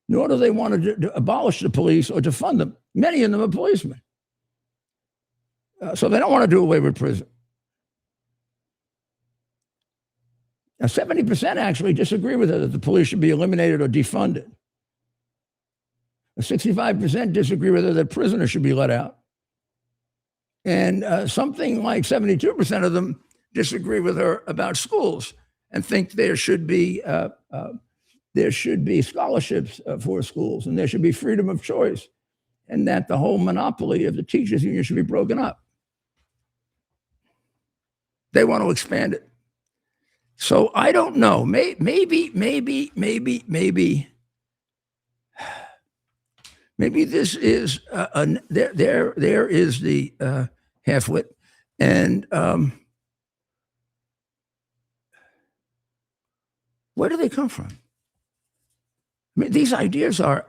Nor do they want to abolish the police or defund them. Many of them are policemen. So they don't want to do away with prison. Now, 70% actually disagree with it, that the police should be eliminated or defunded. 65% disagree with it, that prisoners should be let out. And something like 72% of them disagree with her about schools and think there should be scholarships for schools, and there should be freedom of choice, and that the whole monopoly of the teachers union should be broken up. They want to expand it. So I don't know. Maybe this is there is the halfwit, and where do they come from? I mean, these ideas are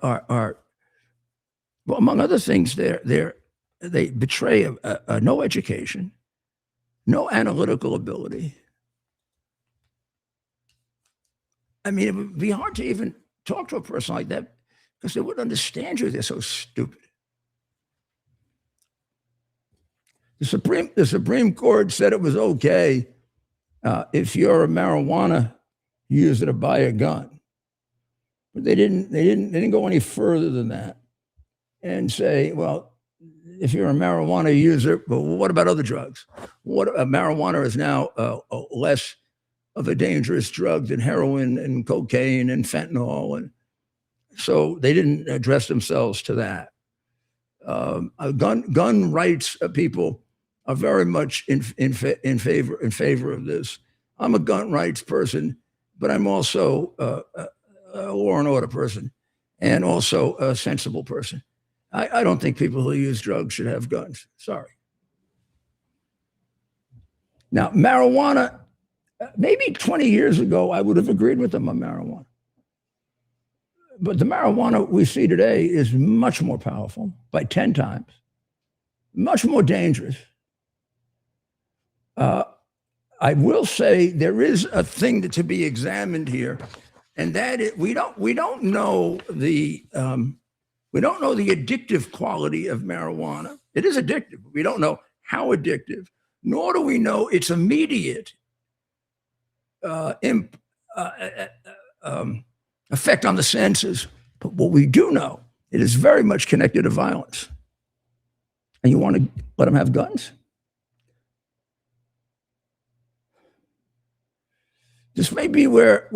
well, among other things, they betray a no education, no analytical ability. I mean, it would be hard to even talk to a person like that because they wouldn't understand you. They're so stupid. The Supreme Court said it was okay if you're a marijuana user to buy a gun, but they didn't go any further than that and say, well, if you're a marijuana user, but what about other drugs? Marijuana is now less of a dangerous drug than heroin and cocaine and fentanyl, and so they didn't address themselves to that. Gun rights people are very much in favor of this. I'm a gun rights person, but I'm also a law and order person, and also a sensible person. I don't think people who use drugs should have guns. Sorry. Now, marijuana. Maybe 20 years ago, I would have agreed with them on marijuana. But the marijuana we see today is much more powerful by 10 times, much more dangerous. I will say there is a thing to be examined here, and that is we don't know the addictive quality of marijuana. It is addictive. But we don't know how addictive, nor do we know its immediate effect on the senses. But what we do know, it is very much connected to violence. And you want to let them have guns? This may be where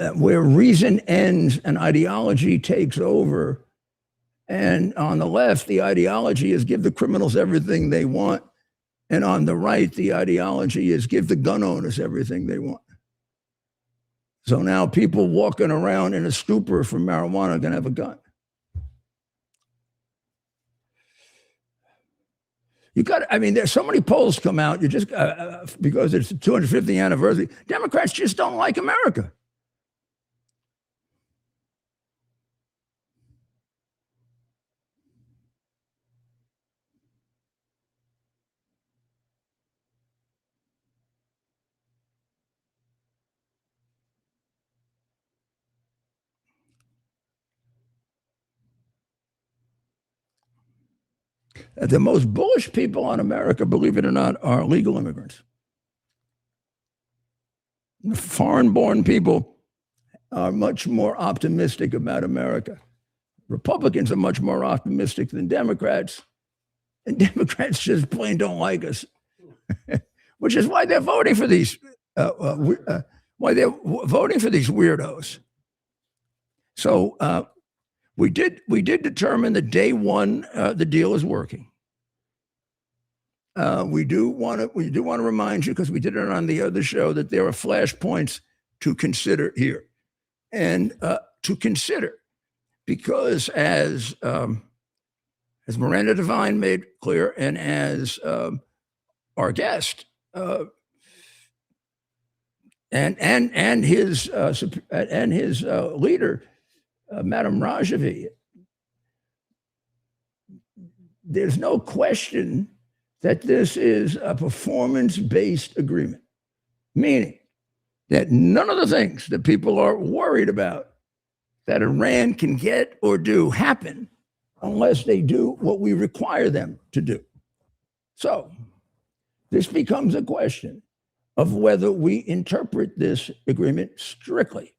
reason ends and ideology takes over. And on the left, the ideology is give the criminals everything they want. And on the right, the ideology is give the gun owners everything they want. So now people walking around in a stupor from marijuana are going to have a gun. There's so many polls come out. You just because it's the 250th anniversary, Democrats just don't like America. The most bullish people on America, believe it or not, are legal immigrants. The foreign-born people are much more optimistic about America. Republicans are much more optimistic than Democrats, and Democrats just plain don't like us, which is why they're voting for these. Why they're voting for these weirdos. So we did determine that day one the deal is working. We do want to remind you, because we did it on the other show, that there are flashpoints to consider here, and to consider, because as Miranda Devine made clear, and as our guest and his leader Madam Rajavi, there's no question that this is a performance-based agreement, meaning that none of the things that people are worried about that Iran can get or do happen unless they do what we require them to do. So this becomes a question of whether we interpret this agreement strictly.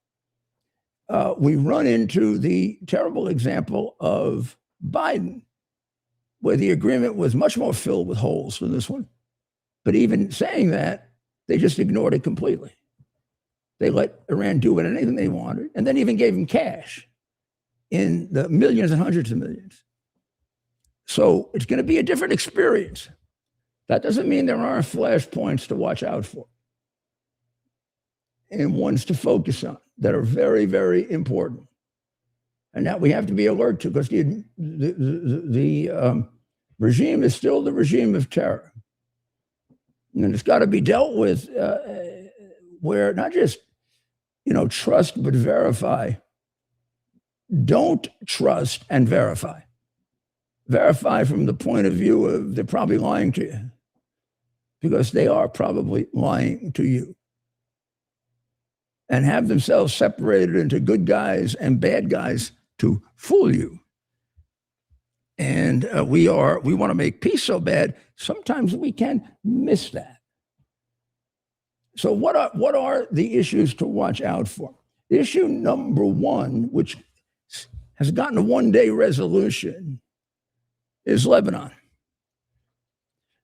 We run into the terrible example of Biden, where the agreement was much more filled with holes than this one. But even saying that, they just ignored it completely. They let Iran do anything they wanted, and then even gave them cash in the millions and hundreds of millions. So it's going to be a different experience. That doesn't mean there aren't flashpoints to watch out for and ones to focus on that are very, very important. And that we have to be alert to, because the regime is still the regime of terror. And it's got to be dealt with where not just, trust, but verify. Don't trust and verify. Verify from the point of view of they're probably lying to you, because they are probably lying to you. And have themselves separated into good guys and bad guys to fool you. And we want to make peace so bad, sometimes we can miss that. So what are the issues to watch out for? Issue number one, which has gotten a one-day resolution, is Lebanon.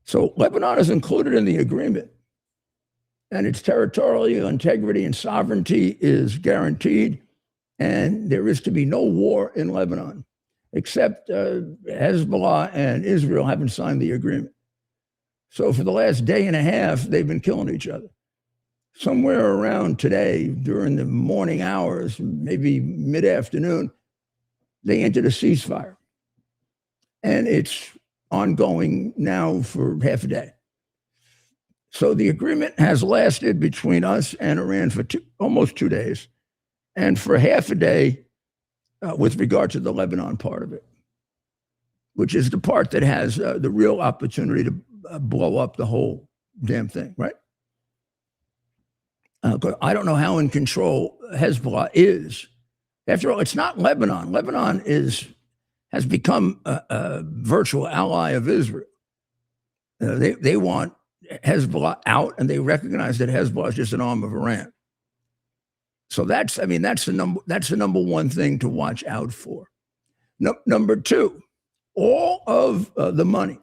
So Lebanon is included in the agreement, and its territorial integrity and sovereignty is guaranteed, and there is to be no war in Lebanon, except Hezbollah and Israel haven't signed the agreement. So for the last day and a half, they've been killing each other. Somewhere around today, during the morning hours, maybe mid-afternoon, they entered a ceasefire. And it's ongoing now for half a day. So the agreement has lasted between us and Iran for almost 2 days, and for half a day with regard to the Lebanon part of it, which is the part that has the real opportunity to blow up the whole damn thing, right? I don't know how in control Hezbollah is. After all, it's not Lebanon. Lebanon has become a virtual ally of Israel. They want Hezbollah out, and they recognize that Hezbollah is just an arm of Iran. So that's the number one thing to watch out for. Number two, all of the money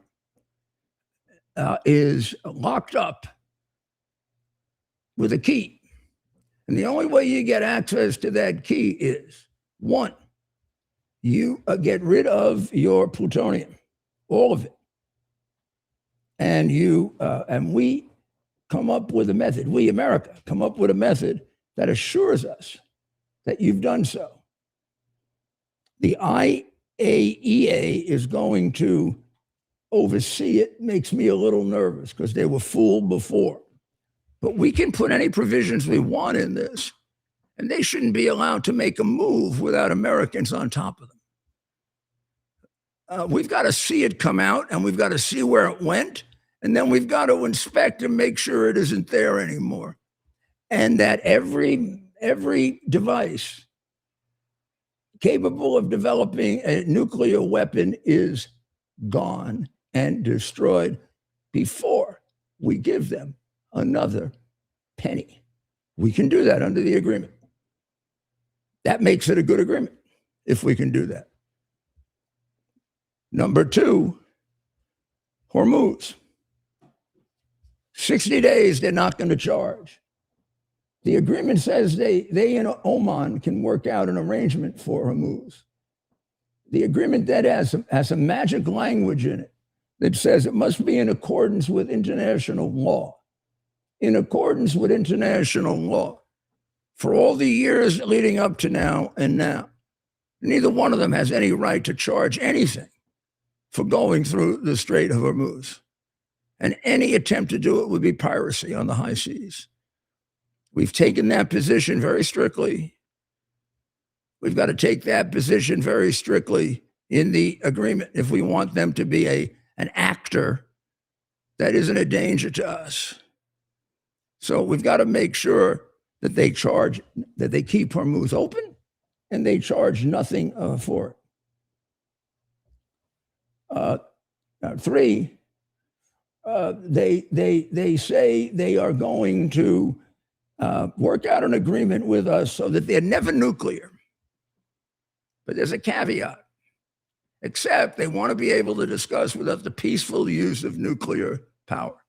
is locked up with a key. And the only way you get access to that key is, one, you get rid of your plutonium, all of it. And we come up with a method, we, America, come up with a method that assures us that you've done so. The IAEA is going to oversee it. Makes me a little nervous because they were fooled before. But we can put any provisions we want in this, and they shouldn't be allowed to make a move without Americans on top of them. We've got to see it come out, and we've got to see where it went, and then we've got to inspect and make sure it isn't there anymore. And that every device capable of developing a nuclear weapon is gone and destroyed before we give them another penny. We can do that under the agreement. That makes it a good agreement if we can do that. Number two, Hormuz. 60 days, they're not going to charge. The agreement says they in Oman can work out an arrangement for Hormuz. The agreement that has a magic language in it that says it must be in accordance with international law. In accordance with international law. For all the years leading up to now and now, neither one of them has any right to charge anything for going through the Strait of Hormuz. And any attempt to do it would be piracy on the high seas. We've taken that position very strictly. We've got to take that position very strictly in the agreement if we want them to be an actor that isn't a danger to us. So we've got to make sure that they keep Hormuz open and they charge nothing for it. 3, they say they are going to work out an agreement with us so that they're never nuclear. But there's a caveat, except they want to be able to discuss with us the peaceful use of nuclear power.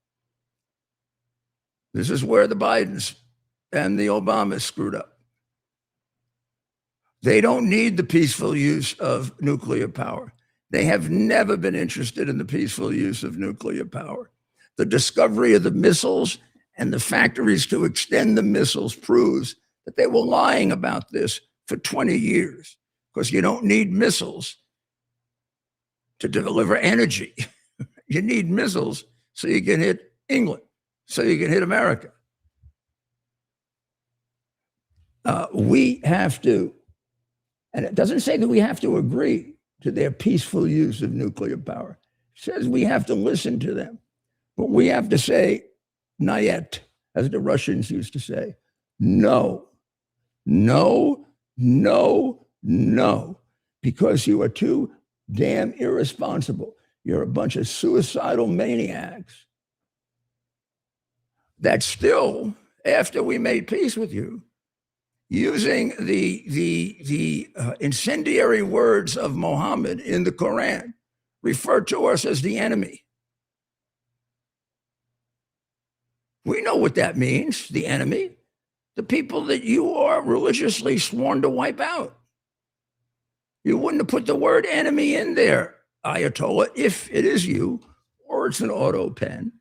This is where the Bidens and the Obamas screwed up. They don't need the peaceful use of nuclear power. They have never been interested in the peaceful use of nuclear power. The discovery of the missiles and the factories to extend the missiles proves that they were lying about this for 20 years, because you don't need missiles to deliver energy. You need missiles so you can hit England, so you can hit America. We have to, and it doesn't say that we have to agree to their peaceful use of nuclear power. It says we have to listen to them. But we have to say, "Nayet," as the Russians used to say, no, no, no, no, because you are too damn irresponsible. You're a bunch of suicidal maniacs that still, after we made peace with you, using the incendiary words of Muhammad in the Quran, refer to us as the enemy. We know what that means, the enemy, the people that you are religiously sworn to wipe out. You wouldn't have put the word enemy in there, Ayatollah, if it is you, or it's an auto pen,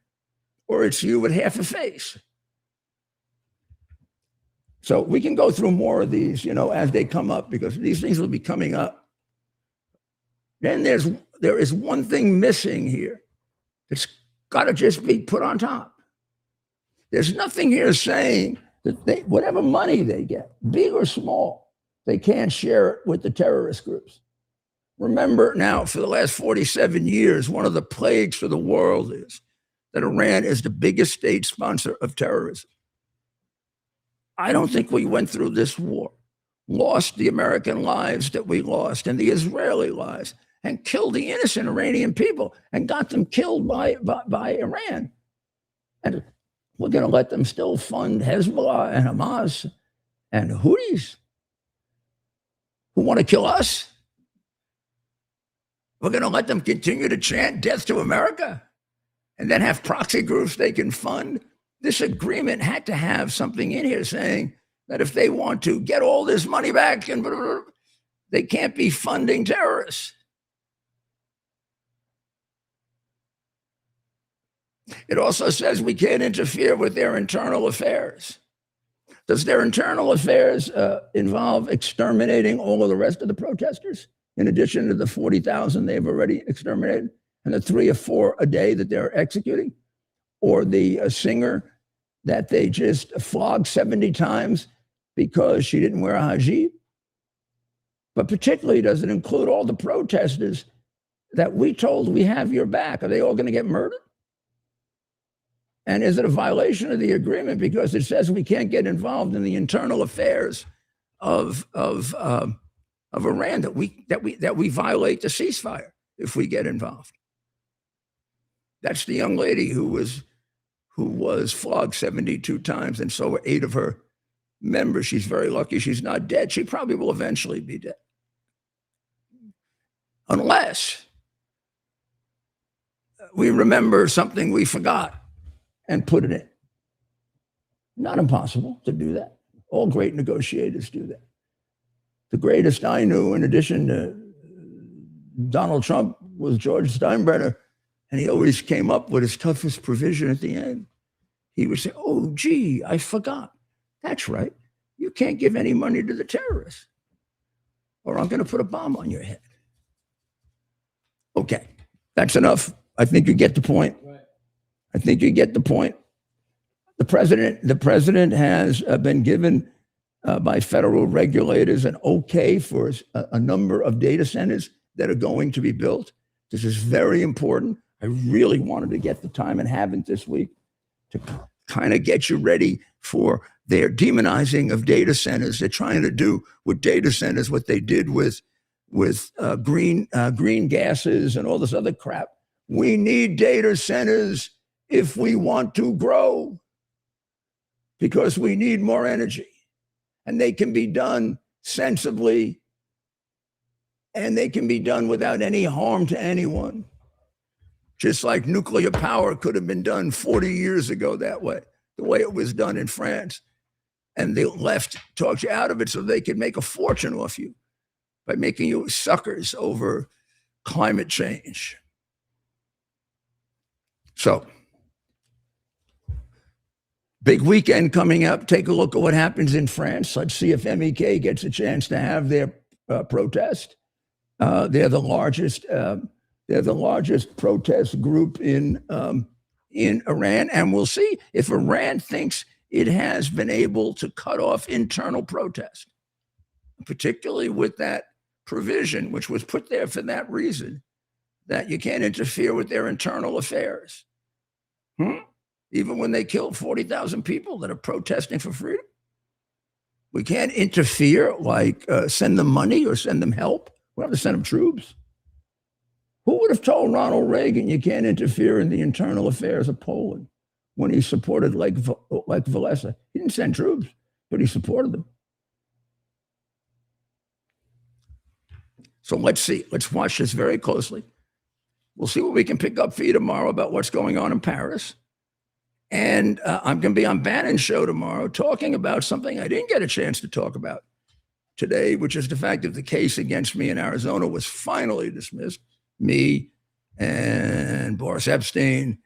or it's you with half a face. So we can go through more of these, as they come up, because these things will be coming up. Then there is one thing missing here. It's got to just be put on top. There's nothing here saying that whatever money they get, big or small, they can't share it with the terrorist groups. Remember now, for the last 47 years, one of the plagues for the world is that Iran is the biggest state sponsor of terrorism. I don't think we went through this war, lost the American lives that we lost and the Israeli lives, and killed the innocent Iranian people and got them killed by Iran. And we're going to let them still fund Hezbollah and Hamas and Houthis who want to kill us? We're going to let them continue to chant death to America and then have proxy groups they can fund? This agreement had to have something in here saying that if they want to get all this money back, and they can't be funding terrorists. It also says we can't interfere with their internal affairs. Does their internal affairs involve exterminating all of the rest of the protesters, in addition to the 40,000 they've already exterminated, and the 3 or 4 a day that they're executing? Or the singer that they just flogged 70 times because she didn't wear a hijab? But particularly, does it include all the protesters that we told we have your back? Are they all going to get murdered? And is it a violation of the agreement because it says we can't get involved in the internal affairs of Iran, that we violate the ceasefire if we get involved? That's the young lady who was flogged 72 times, and so were 8 of her members. She's very lucky she's not dead. She probably will eventually be dead, unless we remember something we forgot and put it in. Not impossible to do that. All great negotiators do that. The greatest I knew, in addition to Donald Trump, was George Steinbrenner, and he always came up with his toughest provision at the end. He would say, "Oh, gee, I forgot. That's right. You can't give any money to the terrorists, or I'm going to put a bomb on your head." Okay, that's enough. I think you get the point. Right. I think you get the point. The president has been given by federal regulators and okay for a number of data centers that are going to be built. This is very important. I really wanted to get the time and haven't this week to kind of get you ready for their demonizing of data centers. They're trying to do with data centers what they did with green gases and all this other crap. We need data centers if we want to grow because we need more energy. And they can be done sensibly, and they can be done without any harm to anyone. Just like nuclear power could have been done 40 years ago that way, the way it was done in France. And the left talked you out of it so they could make a fortune off you by making you suckers over climate change. So, big weekend coming up. Take a look at what happens in France. Let's see if MEK gets a chance to have their protest. They're the largest. They're the largest protest group in Iran, and we'll see if Iran thinks it has been able to cut off internal protest, particularly with that provision, which was put there for that reason, that you can't interfere with their internal affairs. Even when they killed 40,000 people that are protesting for freedom, we can't interfere, like send them money or send them help. We have to send them troops. Who would have told Ronald Reagan you can't interfere in the internal affairs of Poland when he supported Lech Walesa? He didn't send troops, but he supported them. So let's see. Let's watch this very closely. We'll see what we can pick up for you tomorrow about what's going on in Paris. And I'm going to be on Bannon's show tomorrow talking about something I didn't get a chance to talk about today, which is the fact that the case against me in Arizona was finally dismissed. Me and Boris Epstein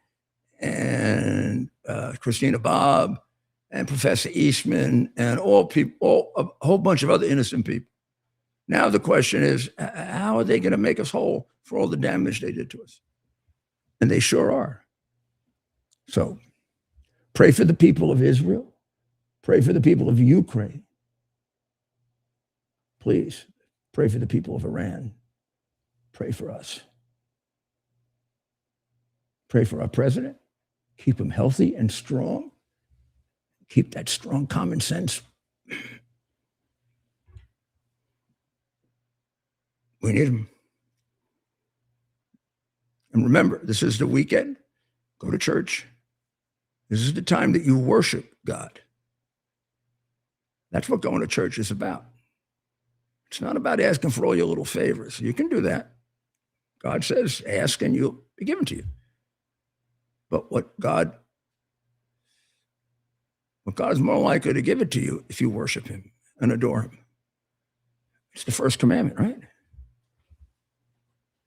and Christina Bobb and Professor Eastman and a whole bunch of other innocent people. Now the question is, how are they going to make us whole for all the damage they did to us? And they sure are. So pray for the people of Israel. Pray for the people of Ukraine. Please pray for the people of Iran. Pray for us. Pray for our president. Keep him healthy and strong. Keep that strong common sense. We need him. And remember, this is the weekend. Go to church. This is the time that you worship God. That's what going to church is about. It's not about asking for all your little favors. You can do that. God says, ask and you'll be given to you. But what God is more likely to give it to you if you worship him and adore him. It's the first commandment, right?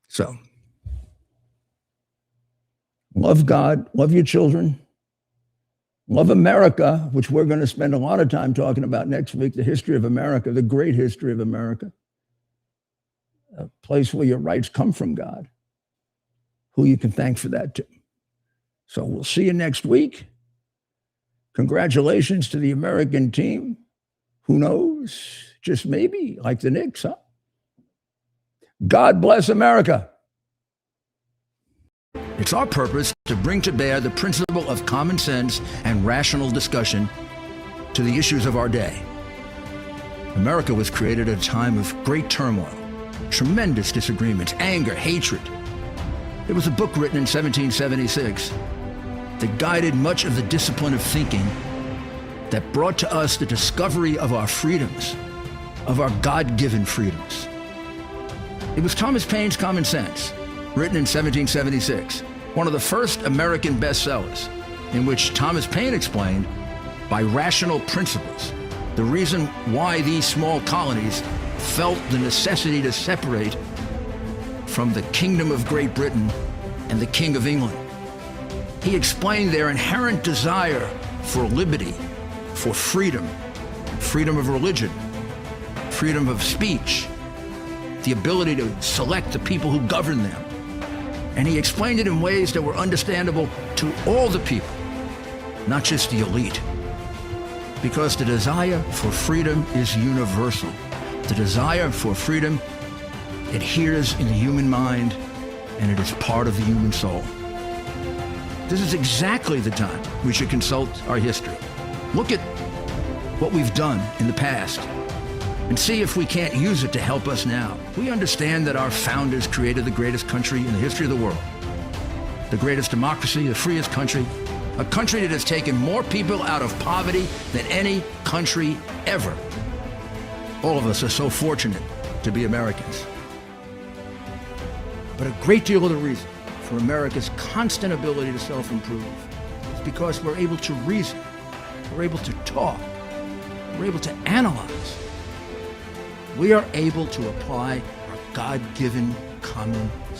So, love God, love your children, love America, which we're going to spend a lot of time talking about next week, the history of America, the great history of America, a place where your rights come from God, who you can thank for that too. So we'll see you next week. Congratulations to the American team. Who knows? Just maybe, like the Knicks, huh? God bless America. It's our purpose to bring to bear the principle of common sense and rational discussion to the issues of our day. America was created at a time of great turmoil, tremendous disagreements, anger, hatred. There was a book written in 1776 that guided much of the discipline of thinking that brought to us the discovery of our freedoms, of our God-given freedoms. It was Thomas Paine's Common Sense, written in 1776, one of the first American bestsellers, in which Thomas Paine explained, by rational principles, the reason why these small colonies felt the necessity to separate from the Kingdom of Great Britain and the King of England. He explained their inherent desire for liberty, for freedom, freedom of religion, freedom of speech, the ability to select the people who govern them. And he explained it in ways that were understandable to all the people, not just the elite. Because the desire for freedom is universal. The desire for freedom adheres in the human mind, and it is part of the human soul. This is exactly the time we should consult our history. Look at what we've done in the past and see if we can't use it to help us now. We understand that our founders created the greatest country in the history of the world, the greatest democracy, the freest country, a country that has taken more people out of poverty than any country ever. All of us are so fortunate to be Americans. But a great deal of the reason for America's constant ability to self-improve is because we're able to reason, we're able to talk, we're able to analyze. We are able to apply our God-given common